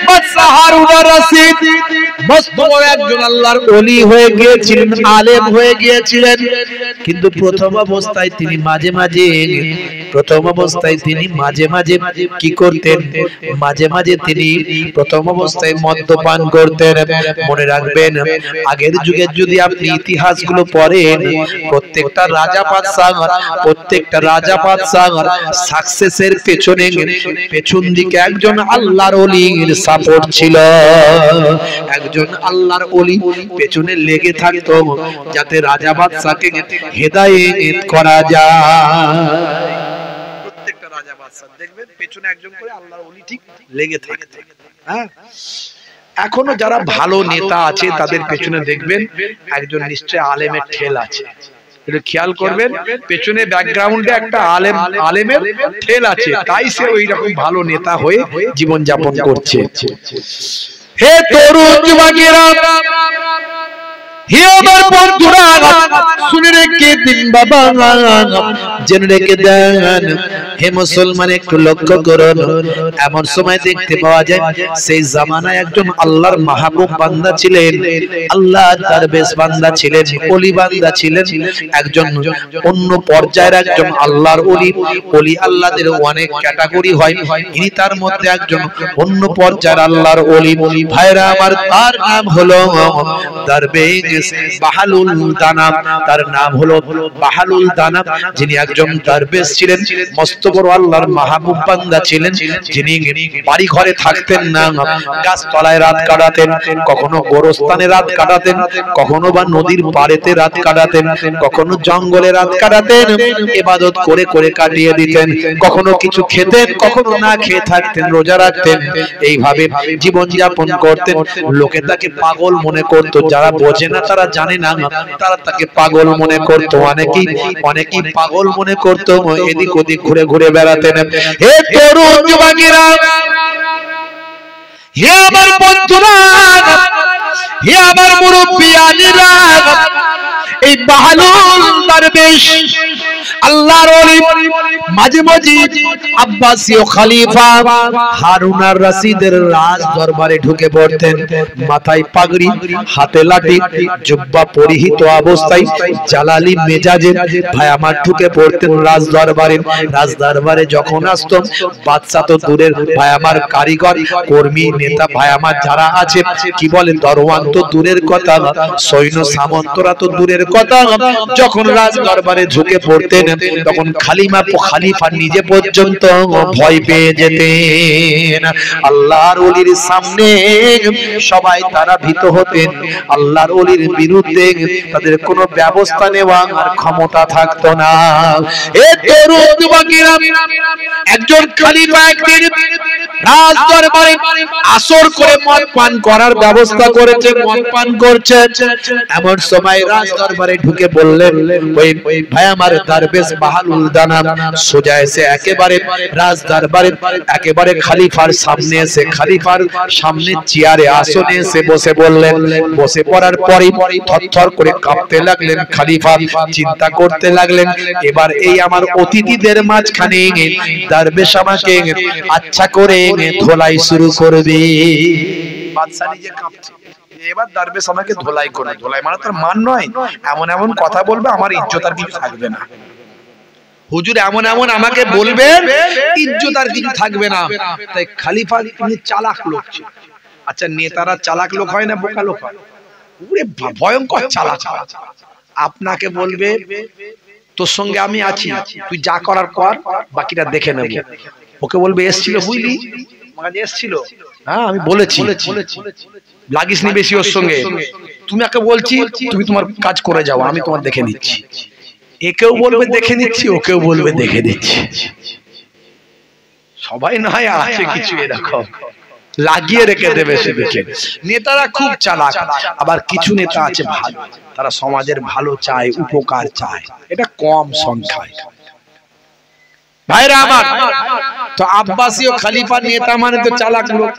বাদশাহ হারুন আর রশিদ মস্ত বড় একজন আল্লাহর ওলি হয়ে গিয়েছিলেন, আলেম হয়ে গিয়েছিলেন। কিন্তু প্রথম অবস্থায় তিনি মাঝে মাঝে কি করতেন? মাঝে মাঝে তিনি প্রথম অবস্থায় মদ্যপান করতেন। মনে রাখবেন, আগের যুগের যদি আপনি ইতিহাসগুলো পড়েন, প্রত্যেকটা রাজা বাদশাহ সাকসেসের পেছন দিকে একজন আল্লাহর ওলির সাপোর্ট ছিল। একজন আল্লাহর ওলি পেছনে লেগে থাকতো, যাতে রাজা বাদশাকে হেদায়েত করা যায়। প্রত্যেকটা রাজা বাদশা দেখবেন পেছনে একজন করে আল্লাহর ওলি ঠিক লেগে থাকতো। হ্যাঁ, এখনো যারা ভালো নেতা আছে তাদের পেছনে দেখবেন একজন নিশ্চয় আলেমের ঠেল আছে। একটু খেয়াল করবেন, পেছনে ব্যাকগ্রাউন্ডে একটা আলেমের ঠেল আছে, তাই সে ওই রকম ভালো নেতা হয়ে জীবন যাপন করছে। হে তরুণ যুবকেরা, হে আমার বন্ধুরা, শুনে রেখে দিন বাবা, জেনে রেখে দেন। হে মুসলমান একটু লক্ষ্য করুন, এমন সময় দেখতে পাওয়া যায় সেই জামানায় একজন আল্লাহর মাহবুব বান্দা ছিলেন, আল্লাহর দরবেশ বান্দা ছিলেন, ওলি বান্দা ছিলেন, একজন অন্য পর্যায়ের একজন আল্লাহর ওলি। ওলি আল্লাহদের অনেক ক্যাটাগরি হয়, ইনি তার মধ্যে একজন অন্য পর্যায়ের আল্লাহর ওলি। ভাইরা আমার, তার নাম হলো দরবেশ বাহালুল দানা, তার নাম হলো বাহালুল দানা, যিনি একজন দরবেশ ছিলেন, মস্ত বড় আল্লাহর মাহবুব বান্দা ছিলেন, যিনি বাড়ি ঘরে থাকতেন না, গাছতলায় রাত কাটাতেন, কখনো গোরস্থানে রাত কাটাতেন, কখনো বা নদীর পাড়েতে রাত কাটাতেন, কখনো জঙ্গলে রাত কাটাতেন, ইবাদত করে করে কাটিয়ে দিতেন, কখনো কিছু খেতেন, কখনো না খেয়ে থাকতেন, রোজা রাখতেন, এইভাবে জীবন যাপন করতেন। লোকে তাকে পাগল মনে করত, যারা বোঝে না তারা জানে না, তারা তাকে পাগল মনে করত, অনেকেই পাগল মনে করত, এদিক ওদিক ঘুরে ঘুরে বেড়াতেন। হে তরুণ যুবকেরা, হে আমার বন্ধুরা, হে আমার মুরব্বিয়ানেরা, এই বাহালুল দরবেশ আল্লাহর ওলি মাঝে মাঝে আব্বাসীয় খলিফা হারুন আর রশিদের রাজ দরবারে ঢুকে পড়তেন, মাথায় পাগড়ি, হাতে লাঠি, জুব্বা পরিহিত অবস্থায় জালালি মেজাজে ভাই আমার ঢুকে পড়তেন রাজ দরবারে। রাজ দরবারে যখন আসতো, বাদশা তো দূরের ভাই আমার, কারিগর কর্মী নেতা ভাই আমার যারা আছে, কি বলে দরওয়ান তো দূরের কথা, সৈন্য সামন্তরা তো দূরের কথা, যখন রাজ দরবারে ঢুকে পড়তেন তখন খলিফা নিজে পর্যন্ত ভয় পেয়ে যেতেন। আল্লাহর ওলির সামনে সবাই তারা ভীত হতেন, আল্লাহর ওলির বিরুদ্ধে তাদের কোনো ব্যবস্থা নেওয়ার ক্ষমতা থাকতো না। এ তরুণ যুবকেরা, একজন খলিফা একদিন রাজ দরবারে আসর করে মদ পান করার ব্যবস্থা করেছে, মদ পান করছে। এমন সময় রাজ দরবারে ঢুকে বললেন, ওই ভাই আমার দরবেশ বাহালুল দানা সোজা এসে একেবারে রাজ দরবারে একেবারে খলিফার সামনে এসে, খলিফার সামনে চেয়ারে আসনে এসে বসে বললেন। বসে পড়ার পরে থরথর করে কাঁপতে লাগলেন খলিফা, চিন্তা করতে লাগলেন, এবার এই আমার অতিথিদের মাঝখানে দরবেশ আমাকে আচ্ছা করে ধোলাই শুরু করবে। বাদশা নিজে কাঁপছে, এবার দরবেশ আমাকে ধোলাই করে, ধোলাই মানে তার মান নয়, এমন এমন কথা বলবে আমার ইজ্জত আর কিছু থাকবে না। হুজুর এমন এমন আমাকে বলবেন, ইজ্জত আর কিছু থাকবে না। তাই খলিফা তিনি চালাক লোক ছিল। আচ্ছা, নেতারা চালাক লোক হয় না বোকা লোক হয়? ওরে ভয়ঙ্কর চালাক। আপনাকে বলবে তোর সঙ্গে আমি আছি, তুই যা করার কর, বাকিটা দেখে নেব। ওকে বলবে এসছিল, বুঝলি মানে এসছিল, হ্যাঁ আমি বলেছি, লাগিস নি বেশি ওর সঙ্গে, তুমি একে বলছি তুমি তোমার কাজ করে যাও, আমি তোমার দেখে নিচ্ছি। একেও বলবে দেখে নিচ্ছি, ওকেও বলবে দেখে নিচ্ছি। সবাই না হয় আছে কিছু এরকম লাগিয়ে রেখে দেবে সেদিকে। নেতারা খুব চালাক, আবার কিছু নেতা আছে ভালো, তারা সমাজের ভালো চায়, উপকার চায়, এটা কম সংখ্যায়। ভাইরা আমার, তো আব্বাসীয় খলিফা নেতা মানে তো চালাক লোক,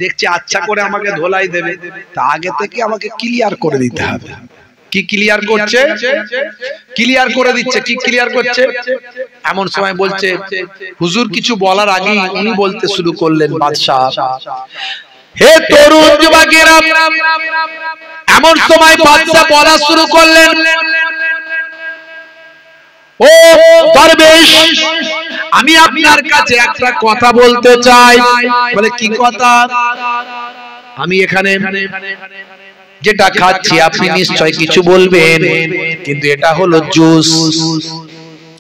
দেখছে আচ্ছা করে আমাকে ধোলাই দেবে, তা আগে থেকে আমাকে ক্লিয়ার করে দিতে হবে। কি ক্লিয়ার করছে? ক্লিয়ার করে দিচ্ছে। কি ক্লিয়ার করছে? এমন সময় বলছে, হুজুর কিছু বলার আগে উনি বলতে শুরু করলেন, বাদশা হে তরুণ যুবকেরা, এমন সময় বাদশা বলা শুরু করলেন, ও দরবেশ, আমি আপনার কাছে একটা কথা বলতে চাই। বলে কি কথা? আমি এখানে যেটা খাচ্ছি আপনি নিশ্চয় কিছু বলবেন, কিন্তু এটা হলো জুস।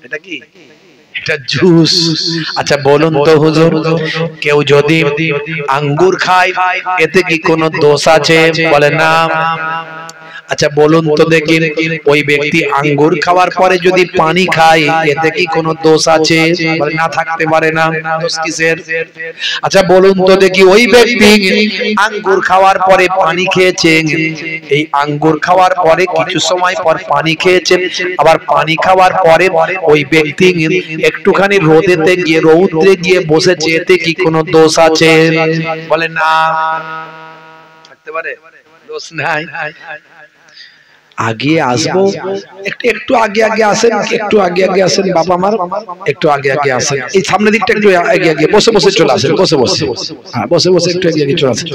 এটা কি? এটা জুস। আচ্ছা বলুন তো হুজুর, কেউ যদি আঙ্গুর খায় এতে কি কোনো দোষ আছে? বলে না। আচ্ছা বলুন তো দেখি, ওই ব্যক্তি আঙ্গুর খাওয়ার পরে যদি পানি খায় এতে কি কোনো দোষ আছে? বলে না, থাকতে পারে না। দোষ কিসের? আচ্ছা বলুন তো দেখি, ওই ব্যক্তি আঙ্গুর খাওয়ার পরে পানি খেয়েছে, এই আঙ্গুর খাওয়ার পরে কিছু সময় পর পানি খেয়েছে, আবার পানি খাওয়ার পরে ওই ব্যক্তি একটুখানি রোদেতে গিয়ে, রৌদ্রে গিয়ে বসেছে, এতে কি কোনো দোষ আছে? বলে না, থাকতে পারে, দোষ নাই। আগে আসবো, একটু আগে আগে আসেন, একটু আগে আগে আসেন বাবা আমার, একটু আগে আগে আসেন, এই সামনের দিকটা একটু আগে আগে বসে বসে চলে আসেন, বসে বসে, হ্যাঁ বসে বসে একটু আগে আগে চলে আসেন।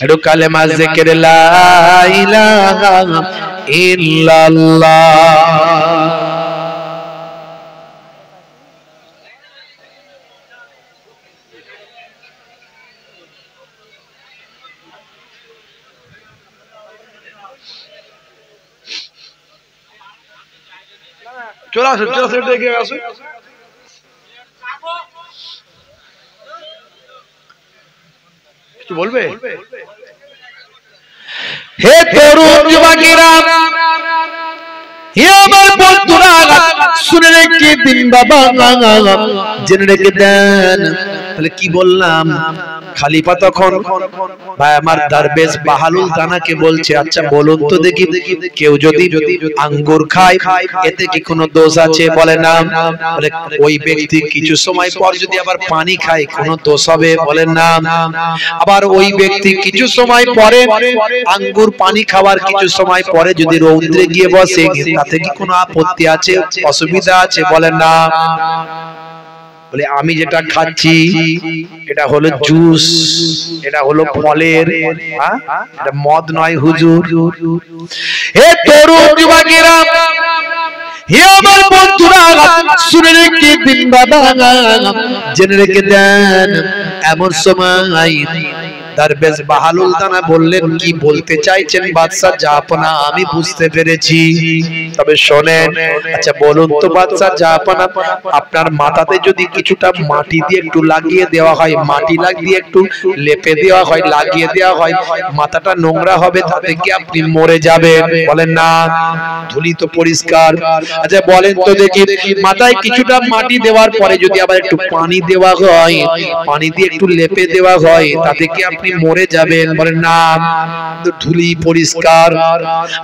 একটু কালেমা জিকির লা ইলাহা ইল্লাল্লাহ। চলে আসুন, চলে আসুন, এগিয়ে আসুন। কিছু বলবে? হে তরুণ যুবকেরা, হে আমার বন্ধুরা, শুনে রেখে দিন বাবা, জেনে রেখে দেন। তাহলে কি বললাম? খলিফা তখন ভাই আমার দরবেশ বাহালুল দানাকে বলছে, আচ্ছা বলুন তো দেখি, কেউ যদি আঙ্গুর খায় এতে কি কোনো দোষ আছে? বলে না। বলে ওই ব্যক্তি কিছু সময় পর যদি আবার পানি খায় কোনো দোষ হবে? বলেন না। আবার ওই ব্যক্তি কিছু সময় পরে আঙ্গুর পানি খাওয়ার কিছু সময় পরে যদি রৌদ্রে গিয়ে বসে তাতে কি কোনো আপত্তি আছে, অসুবিধা আছে? বলেন না। বলে আমি যেটা খাচ্ছি এটা হলো জুস, এটা হলো ফলের, এটা মদ নয় হুজুর। হে তরুণ যুবকেরা, হে আমার বন্ধুরা, শুনে রেখে দিন বাবা, জেনে রেখে দেন। এমন সময় দরবেশ বাহালুল দানা বললেন, কি বলতে চাইছেন বাদশা জাহাপনা? আমি বুঝতে পেরেছি, তবে শোনেন। আচ্ছা বলুন তো বাদশা জাহাপনা, আপনার মাথাতে যদি কিছুটা মাটি দিয়ে একটু লাগিয়ে দেওয়া হয়, মাটি লাগিয়ে একটু লেপে দেওয়া হয়, লাগিয়ে দেওয়া হয়, মাথাটা নোংরা হবে, তাতে কি আপনি মরে যাবেন? বলেন না। ধুলি তো পরিষ্কার। আচ্ছা বলেন তো দেখি, মাথায় কিছুটা মাটি দেওয়ার পরে যদি আবার একটু পানি দেওয়া হয়, পানি দিয়ে একটু লেপে দেওয়া হয়, তাতে কি আপনি মরে যাবেন? বলেন না, ধুলি পরিষ্কার।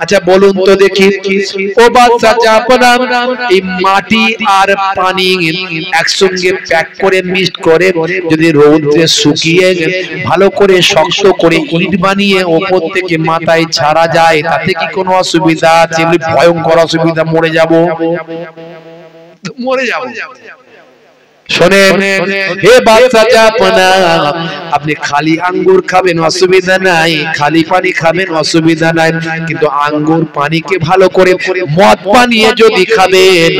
আচ্ছা বলুন তো দেখি, ও বাদশা জাহাপনা, এই মাটি আর পানি একসঙ্গে প্যাক করে মিক্স করে যদি রৌদ্রে শুকিয়ে ভালো করে শক্ত করে ইট বানিয়ে ওপর থেকে মাথায় ছাড়া যায়, তাতে কি কোনো অসুবিধা আছে? ভয়ঙ্কর অসুবিধা, মরে যাব, মরে যাব। শোনেন, হে বাদশা জাহাপনা, আপনি খালি আঙ্গুর খাবেন অসুবিধা নাই, খালি পানি খাবেন অসুবিধা নাই, কিন্তু আঙ্গুর পানিকে ভালো করে মদ বানিয়ে যদি খাবেন,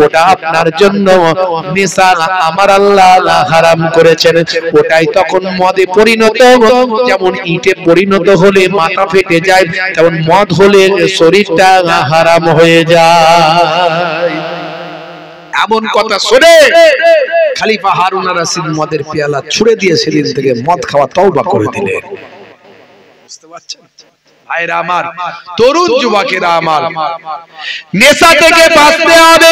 ওটা আপনার জন্য নেশা, আমার আল্লাহ হারাম করেছেন। ওটাই তখন মদে পরিণত, যেমন ইটে পরিণত হলে মাথা ফেটে যায়, তেমন মদ হলে শরীরটা হারাম হয়ে যায়। এমন কথা শুনে খলিফা হারুন আর রশিদ মদের পেয়ালা ছুড়ে দিয়ে সেদিন থেকে মদ খাওয়া তওবা করে দিলেন। বুঝতে পারছেন ভাইরা আমার, তরুণ যুবকেরা আমার, নেশা থেকে বাঁচতে হবে।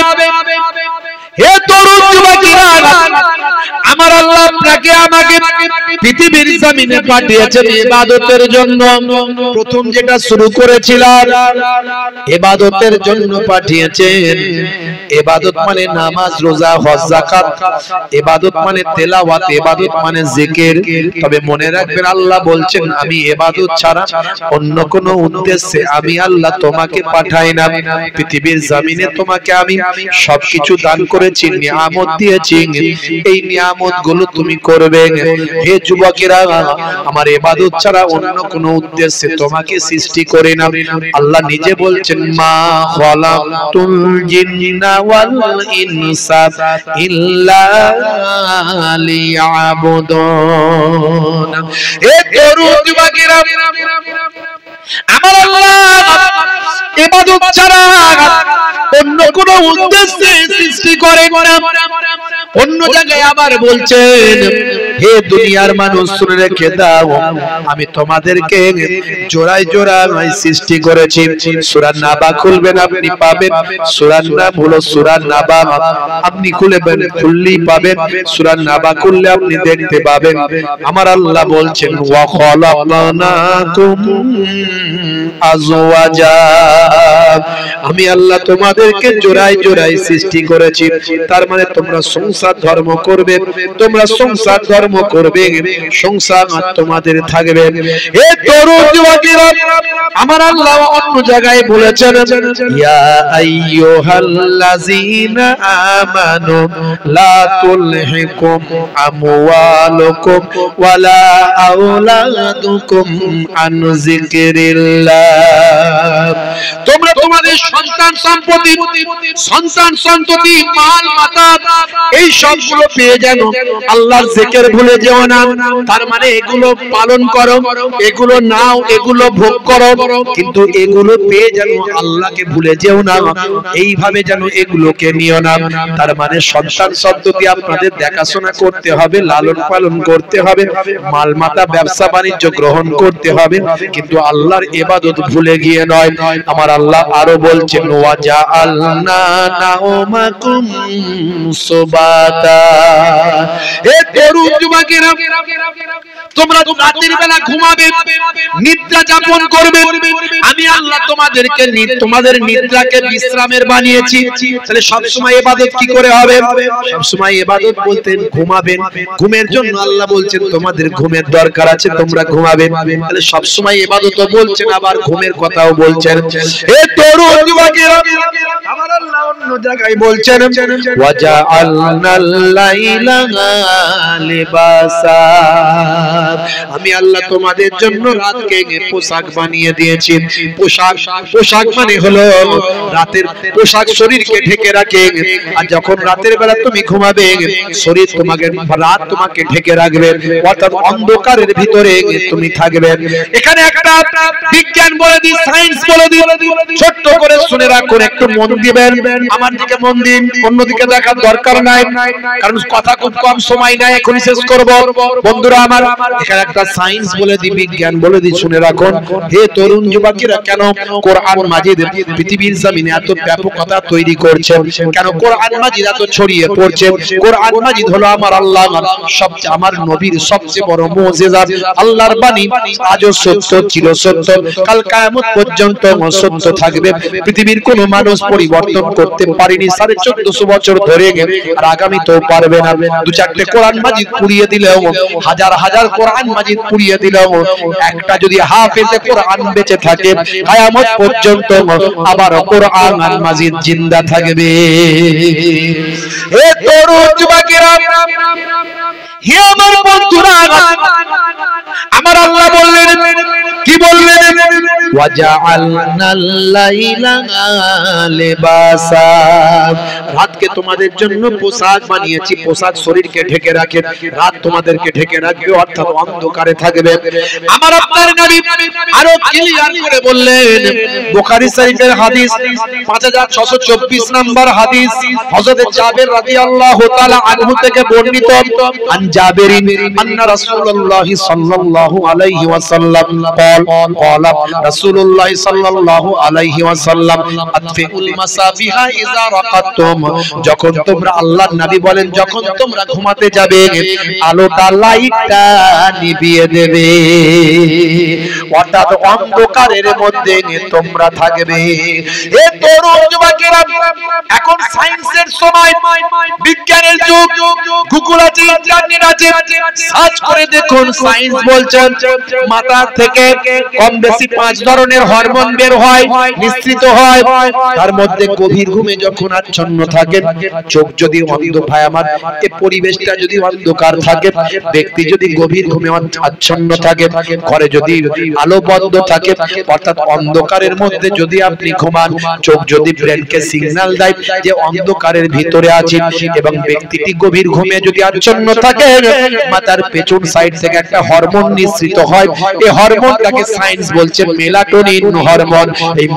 হে তরুণ যুবকেরা, আমার আল্লাহ আপনাকে আমাকে পৃথিবীর জমিনে পাঠিয়েছেন ইবাদতের জন্য। প্রথম যেটা শুরু করেছিলাম ইবাদতের জন্য পাঠিয়েছেন। ইবাদত মানে নামাজ, রোজা, হজ, যাকাত। ইবাদত মানে তেলাওয়াত, ইবাদত মানে জিকির। তবে মনে রাখবেন, আল্লাহ বলছেন, আমি ইবাদত ছাড়া অন্য কোন উদ্দেশ্যে আমি আল্লাহ তোমাকে পাঠাই না। পৃথিবীর জমিনে তোমাকে আমি সবকিছু দান করেছি, নিয়ামত দিয়েছি, এই নিয়ামত গুলো তুমি করবে। হে যুবকেরা, আমার ইবাদত ছাড়া অন্য কোন উদ্দেশ্যে তোমাকে সৃষ্টি করে না। আল্লাহ নিজে বলছেন, মা খালাকতুল জিন্না ওয়াল ইনসা ইল্লা লিয়াবুদুন। হে তরুণ যুবকেরা, আমার আল্লাহ ইবাদত ছাড়া অন্য কোন উদ্দেশ্যে সৃষ্টি করে না। অন্য জায়গায় আবার বলছেন, হে দুনিয়ার মানুষ শুনে রেখে দাও, আমি তোমাদেরকে জোড়ায় জোড়ায় সৃষ্টি করেছি। সূরা নাবা খুলবেন, আপনি পাবেন। সূরার নাম হলো সূরা নাবা, আপনি খুলবেন, খুললেই পাবেন। সূরা নাবা খুললে আপনি দেখতে পাবেন। আমার আল্লাহ বলছেন, ওয়া খালাকনাকুম আজওয়াজা, আমি আল্লাহ তোমাদেরকে জোড়ায় জোড়ায় সৃষ্টি করেছি। তার মানে তোমরা সংসার ধর্ম করবে, তোমরা সংসার ধর্ম করবে, সংসার তোমাদের থাকবে। এ তরুণ যুবকেরা, আমার আল্লাহ অন্য জায়গায় বলেছেন, ইয়া আইয়ুহাল্লাযীনা আমানু লা তুলহিকুম আমওয়ালুকুম ওয়ালা আওলাদুকুম আন যিকরিল্লাহ। তোমরা তোমাদের সন্তান সম্পত্তি, সন্তান সন্ততি, মাল মাতা এই সবগুলো পেয়ে যেন আল্লাহর জিকির ভুলে যেও না। তার মানে এগুলো পালন করো, এগুলো নাও, এগুলো ভোগ করো, কিন্তু এগুলো পেয়ে যেন আল্লাহকে ভুলে যেও না, এইভাবে যেন এগুলোকে নিও না। তার মানে সন্তান সন্ততি আপনাদের দেখাশোনা করতে হবে, লালন পালন করতে হবে, মাল মাতা ব্যবসা বাণিজ্য গ্রহণ করতে হবে, কিন্তু আল্লাহর ইবাদত ভুলে গিয়ে নয়। আমার আল্লাহ আরো বলছেন, ওয়াজআলনা নাওমাকুম সুবাতা। এ তরুণ যুবকেরা, তোমরা রাতের বেলা ঘুমাবে, নিদ্রা যাপন করবে, আমি আল্লাহ তোমাদেরকে তোমাদের নিদ্রাকে বিশ্রামের বানিয়েছি। তাহলে সব সময় ইবাদত কি করে হবে? সব সময় ইবাদত বলতেন ঘুমাবেন, ঘুমের জন্য আল্লাহ বলছেন তোমাদের ঘুমের দরকার আছে, তোমরা ঘুমাবে। তাহলে সব সময় ইবাদত বলছেন, আবার ঘুমের কথাও বলছেন। এ তরুণ যুবকেরা, আমার আল্লাহ অন্য জায়গায় বলছেন, ওয়াজআলনাল লাইলা লিবাসা, আমি আল্লাহ তোমাদের জন্য রাতকে পোশাক বানিয়ে দিয়েছি। পোশাক, পোশাক মানে হলো রাতের পোশাক, শরীরকে ঢেকে রাখে। আর যখন রাতের বেলা তুমি ঘুমাবে, শরীর তোমাকে, রাত তোমাকে ঢেকে রাখবে, অর্থাৎ অন্ধকারের ভিতরে তুমি থাকবে। এখানে একটা বিজ্ঞান বলে দিই, সায়েন্স বলে দিই, ছোট্ট করে শুনে রাখুন, একটু মন দিবেন, আমার দিকে মন দিন, অন্যদিকে দেখার দরকার নাই, কারণ কথা খুব কম, সময় নাই, এখনই শেষ করব। বন্ধুরা আমার, এখানে একটা সায়েন্স বলে দিই, বিজ্ঞান বলে দিই, শুনে রাখুন। হে তরুণ যুবকেরা, কেন কোরআন মাজিদ পৃথিবীর জমিনে এত ব্যাপকতা তৈরি করছে, কেন কোরআন মাজিদ এত ছড়িয়ে পড়ছে? কোরআন মাজিদ হলো আমার আল্লাহ সবচেয়ে, আমার নবীর সবচেয়ে বড় মুজিজা। আল্লাহর বাণী আজও সত্য, ছিল সত্য, কাল কিয়ামত পর্যন্ত সত্য থাকবে। পৃথিবীর কোন মানুষ পরিবর্তন করতে পারেনি 1450 বছর ধরে, আর আগামীতেও পারবে না। দু চারটে কোরআন মাজিদ পুড়িয়ে দিলেও, হাজার হাজার কোরআন মাজিদ পুড়িয়ে দিলেও, একটা যদি হাফেজে কোরআন বেঁচে থাকে, কিয়ামত পর্যন্ত আবার কোরআন মাজিদ জিন্দা থাকবে। হে তরুণ যুবকেরা, হে আমার বন্ধুরা, আমার আল্লাহ বললেন, কি বললেন? ওয়াজআলনাল লাইলা লিবাসা, রাতকে তোমাদের জন্য পোশাক বানিয়েছি। পোশাক শরীরকে ঢেকে রাখে, রাত তোমাদেরকে ঢেকে রাখবে, অর্থাৎ অন্ধকারে থাকবে। আমার আপনার নবী আরো ক্লিয়ার করে বললেন, বুখারী শরীফের হাদিস 5624 নম্বর হাদিস, হযরত জাবের রাদিয়াল্লাহু তাআলা আনহু থেকে বর্ণিত, আন জাবেরিন আন্না রাসূলুল্লাহ সাল্লাল্লাহু আলাইহি ওয়াসাল্লাম قال رسول الله صلى الله عليه وسلم আতফিউল মাসাবিহা ইযা রাকাতুম, যখন তোমরা, আল্লাহর নবী বলেন, যখন তোমরা ঘুমাতে যাবে, আলোটা, লাইটটা নিভিয়ে দেবে, অর্থাৎ অন্ধকারের মধ্যে তোমরা থাকবে। এ তরুণ যুবকেরা, এখন সায়েন্সের সময়, বিজ্ঞানের যুগ, গুগল আছে, ইন্টারনেট আছে, সার্চ করে দেখুন। সায়েন্স বলছে মাথা থেকে কম বেশি 5 ধরনের হরমোন বের হয়, নিঃসৃত হয়। তার মধ্যে গভীর ঘুমে যখন আচ্ছন্ন থাকে, চোখ যদি অন্ধ, ভাই আমার, এই পরিবেশটা যদি অন্ধকার থাকে, ব্যক্তি যদি গভীর ঘুমে আচ্ছন্ন থাকে, ঘরে যদি আলো বন্ধ থাকে, অর্থাৎ অন্ধকারের মধ্যে যদি আপনি ঘুমান, চোখ যদি ব্রেনকে সিগন্যাল দেয় যে অন্ধকারের ভিতরে আছি, এবং ব্যক্তিটি গভীর ঘুমে যদি আচ্ছন্ন থাকে, মাথার পেছন সাইড থেকে একটা হরমোন নিঃসৃত হয়। এই হরমোনটাকে সায়েন্স বলছে মেলাটোনিন হরমোন। এই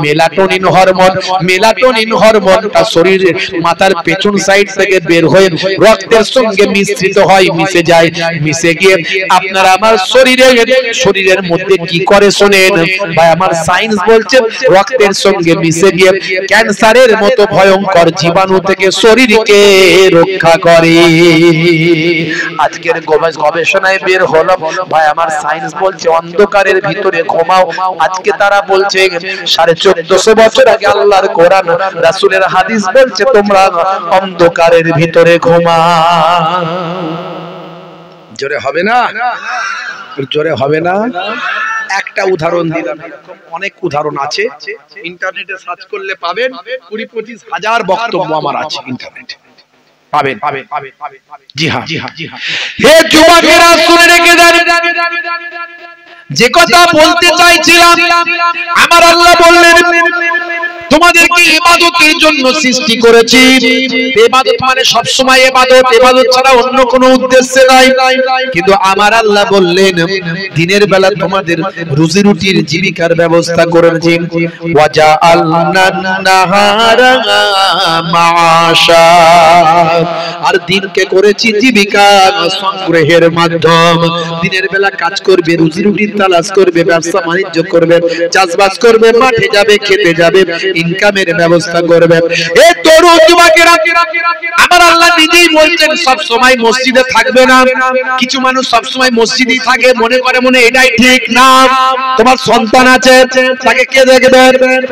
মেলাটোনিন হরমোনটা শরীরের মাথার পেছন সাইড থেকে বের হয়ে রক্তের সঙ্গে মিশ্রিত হয়, মিশে যায়, মিশে গিয়ে আপনার আমার শরীরের মধ্যে কি করে শোনেন ভাই আমার, সায়েন্স বলছে রক্তের সঙ্গে মিশে গিয়ে ক্যান্সারের মতো ভয়ঙ্কর জীবাণু থেকে শরীরকে রক্ষা করে। আজকের গবেষণায় বের হলো ভাই আমার সায়েন্স বলছে অন্ধকারের ভিতরে ঘুমাও। আজকে তারা বলছে 1450 বছর আগে আল্লাহর কোরআন রাসূলের হাদিস বলছে তোমরা অন্ধকারের ভিতরে ঘুমাও। জোরে হবে না? জোরে হবে না? একটা উদাহরণ দিলাম, এরকম অনেক উদাহরণ আছে, ইন্টারনেটে সার্চ করলে পাবেন। 20-25 হাজার বক্তব্য আমার আছে ইন্টারনেটে পাবেন। জি হ্যাঁ, হে যুবকেরা শুনে রেখে দেন, যে কথা বলতে চাইছিলাম, আমার আল্লাহ বললেন তোমাদেরকে ইবাদতের জন্য সৃষ্টি করেছি। ইবাদত মানে সব সময় ইবাদত, ইবাদত ছাড়া অন্য কোনো উদ্দেশ্য নাই। কিন্তু আমার আল্লাহ বললেন দিনের বেলা তোমাদের রুজি রুটির জীবিকার ব্যবস্থা করেছি। ওয়াজআলনান নাহারা মাআশা, আর দিনকে করেছি জীবিকা সংগ্রহের মাধ্যম। দিনের বেলা কাজ করবে, রুজি রুটির তালাশ করবে, ব্যবসা বাণিজ্য করবে, চাষবাস করবে, মাঠে যাবে, খেতে যাবে, ইনকামের ব্যবস্থা করবে। এই তরুণ যুবকেরা, আমার আল্লাহ নিজেই বলছেন সব সময় মসজিদে থাকবে না। কিছু মানুষ সব সময় মসজিদেই থাকে, মনে করে মনে এটাই ঠিক না। তোমার সন্তান আছে, তাকে কে দেখবে?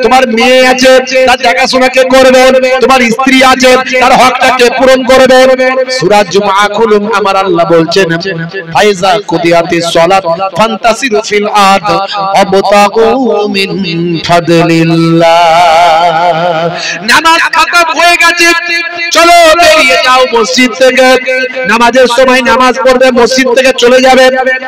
তোমার মেয়ে আছে, তার দেখাশোনা কে করবে? তোমার স্ত্রী আছে, তার হকটা কে পূরণ করবে? সূরা জুমআ খুলুন, আমার আল্লাহ বলছেন ফাইজা কুদিয়াতিস সালাত ফান্তাসিরু ফিল আরদ ওয়াবতাগু মিন ফাদলিল্লাহ। নামাজ খতম হয়ে গেছে, চলো বেরিয়ে যাও মসজিদ থেকে। নামাজের সময় নামাজ পড়বে, মসজিদ থেকে চলে যাবে।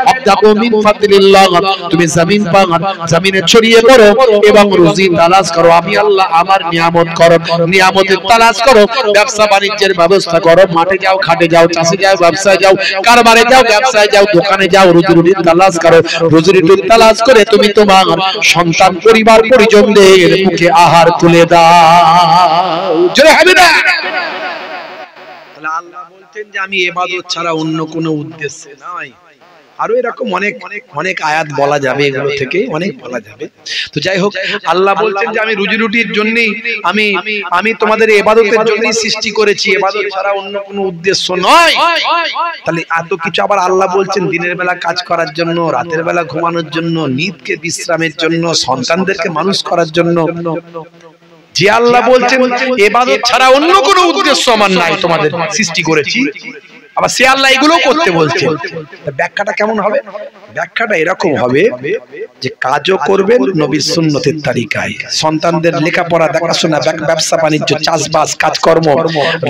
ওয়াবতাগু মিন ফাদলিল্লাহ, তুমি জমিন পাও, জমিনে ছড়িয়ে পড়ো এবং রুজি তালাশ করো। আমি আল্লাহ আমার নিয়ামত করো, নিয়ামতের তালাশ করো, ব্যবসা বাণিজ্যের ব্যবস্থা করো, মাঠে যাও, খাটে যাও, চাষে যাও, ব্যবসায় যাও, কারবারে যাও, ব্যবসায় যাও, দোকানে যাও, রুজি রুটির তালাশ করো। রুজি রুটির তালাশ করে তুমি তোমার সন্তান, পরিবার, পরিজনদের মুখে আহার তুলে দাও। জোরে হবে না? আল্লাহ বলতেন যে আমি ইবাদত ছাড়া অন্য কোনো উদ্দেশ্য নাই। আরো এরকম অনেক অনেক আয়াত বলা যাবে, এগুলো থেকে অনেক বলা যাবে। তো যাই হোক, আল্লাহ বলছেন যে আমি রুজি রুটির জন্যই আমি তোমাদের ইবাদতের জন্যই সৃষ্টি করেছি, ইবাদত ছাড়া অন্য কোনো উদ্দেশ্য নয়। তাহলে এত কিছু আবার আল্লাহ বলছেন দিনের বেলা কাজ করার জন্য, রাতের বেলা ঘুমানোর জন্য, নিদকে বিশ্রামের জন্য, সন্তানদেরকে মানুষ করার জন্য। যে আল্লাহ বলছেন ইবাদত ছাড়া অন্য কোনো উদ্দেশ্য আমার নাই, তোমাদের সৃষ্টি করেছি, আবার সে আল্লাহ এগুলো করতে বলছেন। ব্যাখ্যাটা কেমন হবে? ব্যাখ্যাটা এরকম হবে যে কাজও করবেন নবীর সুন্নতের তরিকায়, সন্তানদের লেখাপড়া, দেখাশোনা, ব্যবসা বাণিজ্য, চাষবাস, কাজকর্ম,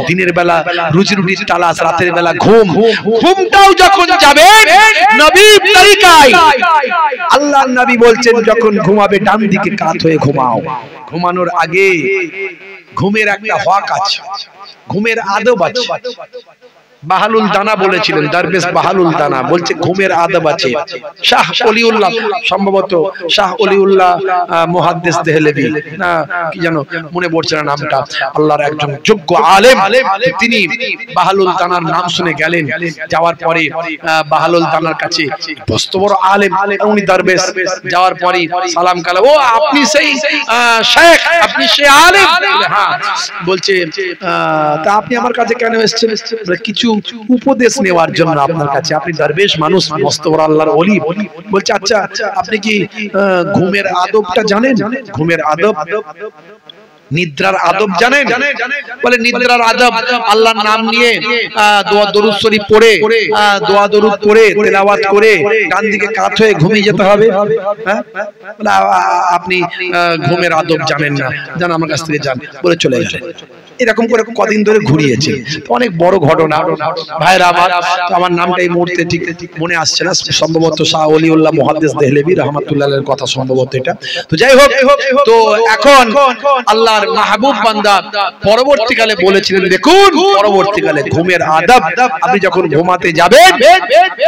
দিনের বেলা রুজি রুটির তালাশ, রাতের বেলা ঘুমটাও যখন যাবে নবীর তরিকায়। আল্লাহর নবী বলছেন যখন ঘুমাবে ডান দিকে কাত হয়ে ঘুমাও। ঘুমানোর আগে ঘুমের একটা হক আছে, ঘুমের আদব আছে। বাহালুল দানা বলেছিলেন, দরবেশ বাহালুল দানা বলছে ঘুমের আদব আছে। শাহ ওলিউল্লাহ, সম্ভবত শাহ ওলিউল্লাহ মুহাদ্দিস দেহলভী না কি জানো মনে পড়ছে না নামটা, আল্লাহর একজন যোগ্য আলেম, তিনি বাহালুল দানার নাম শুনে গেলেন। যাওয়ার পরে বাহালুল দানার কাছে বস্ত বড় আলেম, উনি দরবেশ, যাওয়ার পরে সালাম কালাম, ও আপনি সেই শেখ, আপনি সেই আলেম? হ্যাঁ। বলছে তা আপনি আমার কাছে কেন এসেছেন? কিছু উপদেশ নেওয়ার জন্য আপনার কাছে, আপনি দরবেশ মানুষ, মস্ত বড় আল্লাহর ওলি। বলছে আচ্ছা আপনি কি ঘুমের আদবটা জানেন? ঘুমের আদব, নিদ্রার আদব জানেন? বলে নিদ্রার আদব আল্লাহর নাম নিয়ে দোয়া দরুদ শরীফ পড়ে, দোয়া দরুদ পড়ে, তেলাওয়াত করে ডান দিকে কাত হয়ে ঘুমিয়ে যেতে হবে। হ্যাঁ, আপনি ঘুমের আদব জানেন না, জান আমার কাছ থেকে যান বলে চলে গেলেন। এরকম করে কদিন ধরে ঘুরিয়েছে, অনেক বড় ঘটনা। ভাইরা আমার নামটা এই মুহূর্তে ঠিক মনে আসছে না, সম্ভবত শাহ ওলিউল্লাহ মুহাদ্দিস দেহলভী রাহমাতুল্লাহের কথা সম্ভবত এটা। তো যাই হোক, তো এখন আল্লাহর মাহবুব বান্দা পরবর্তীকালে বলেছিলেন, দেখুন পরবর্তীকালে ঘুমের আদব, আপনি যখন ঘুমাতে যাবেন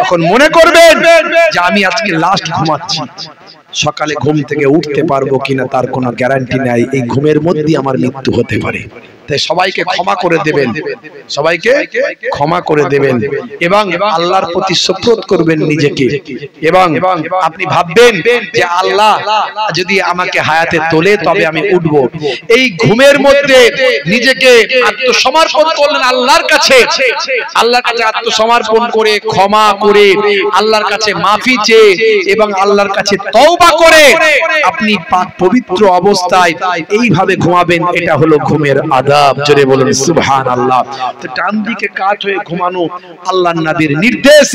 তখন মনে করবেন যে আমি আজকে লাস্ট ঘুমাচ্ছি, সকালে ঘুম থেকে উঠতে পারবো কিনা তার কোনো গ্যারান্টি নাই, এই ঘুমের মধ্যে আমার মৃত্যু হতে পারে। তাই সবাইকে ক্ষমা করে দেবেন, সবাইকে ক্ষমা করে দেবেন এবং আল্লাহর প্রতি সুপ্রত করবেন নিজেকে। এবং আপনি ভাববেন যে আল্লাহ যদি আমাকে হায়াতে তোলে তবে আমি উঠব। এই ঘুমের মধ্যে নিজেকে আত্মসমর্পণ করলেন আল্লাহর কাছে, আল্লাহর কাছে আত্মসমর্পণ করে ক্ষমা করে আল্লাহর কাছে মাফি চেয়ে এবং আল্লাহর কাছে তওবা করে আপনি পাক পবিত্র অবস্থায় এইভাবে ঘুমাবেন। এটা হলো ঘুমের আদাব। জোরে বলুন সুবহানাল্লাহ। তো ডান দিকে কাত হয়ে ঘুমানো আল্লাহর নবীর নির্দেশ।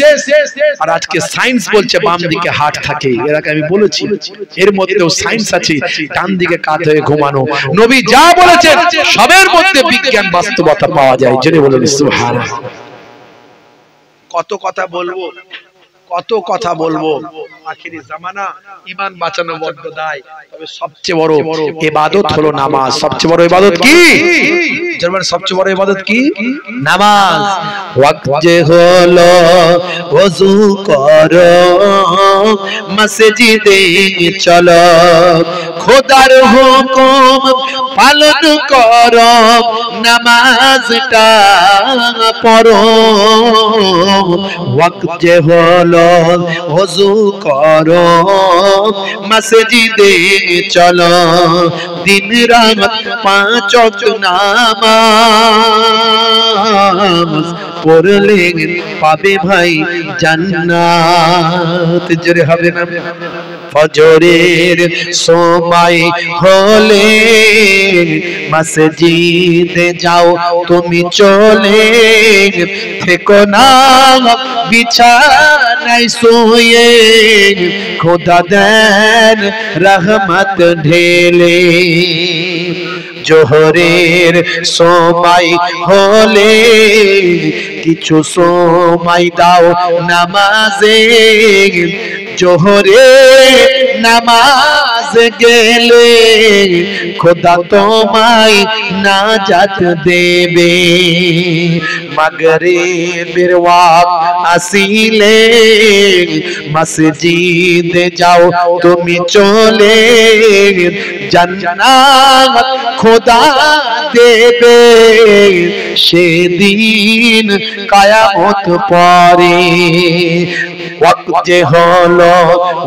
আর আজকে সায়েন্স বলছে বাম দিকে হার্ট থাকে, এর আগে আমি বলেছি এর মধ্যেও সায়েন্স আছে। ডান দিকে কাত হয়ে ঘুমানো, নবী যা বলেছেন সবের মধ্যে বিজ্ঞান বাস্তবতা পাওয়া যায়। জোরে বলুন সুবহানাল্লাহ। কত কথা বলবো, কত কথা বলবো, আখিরি জামানা, ঈমান বাঁচানো বড় দায়। তবে সবচেয়ে বড় ইবাদত হলো নামাজ। সবচেয়ে বড় ইবাদত কি? জানেন সবচেয়ে বড় ইবাদত কি? নামাজ। ওয়াক্ত যে হলো ওযু করো, মসজিদে চলো, খোদার হুকুম পালন করো, নামাজটা পড়ো। ওয়াক্ত যে হলো ওযু করো, মসজিদে চলো, দিন রাত 5 ওয়াক্ত নামাজ পড়লে পাবে ভাই জান্নাত। জোরে হবে না? ফজরের সময় হলে মসজিদে যাও তুমি চলে, থেকো না বিছানায় শুয়ে, খোদা দেন রহমত ঢেলে। জোহরের সময় হলে কিছু সময় দাও নামাজে, জোহরে নামাজ গেলে খোদা তোমায় নাজাত দেবে। মাগরিবের ওয়াক্ত আসিলে মসজিদে যাও তুমি চলে, জান্নাত খোদা দেবে সেদিন কিয়ামত পরে। ওয়াক্ত যে হলো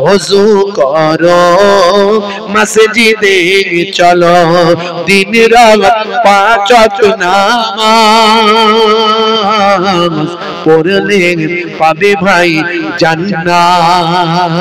ওযু করো, মসজিদে চলো, দিন রাত 5 ওয়াক্ত নামাজ পড়লে পাবে ভাই জান্নাত।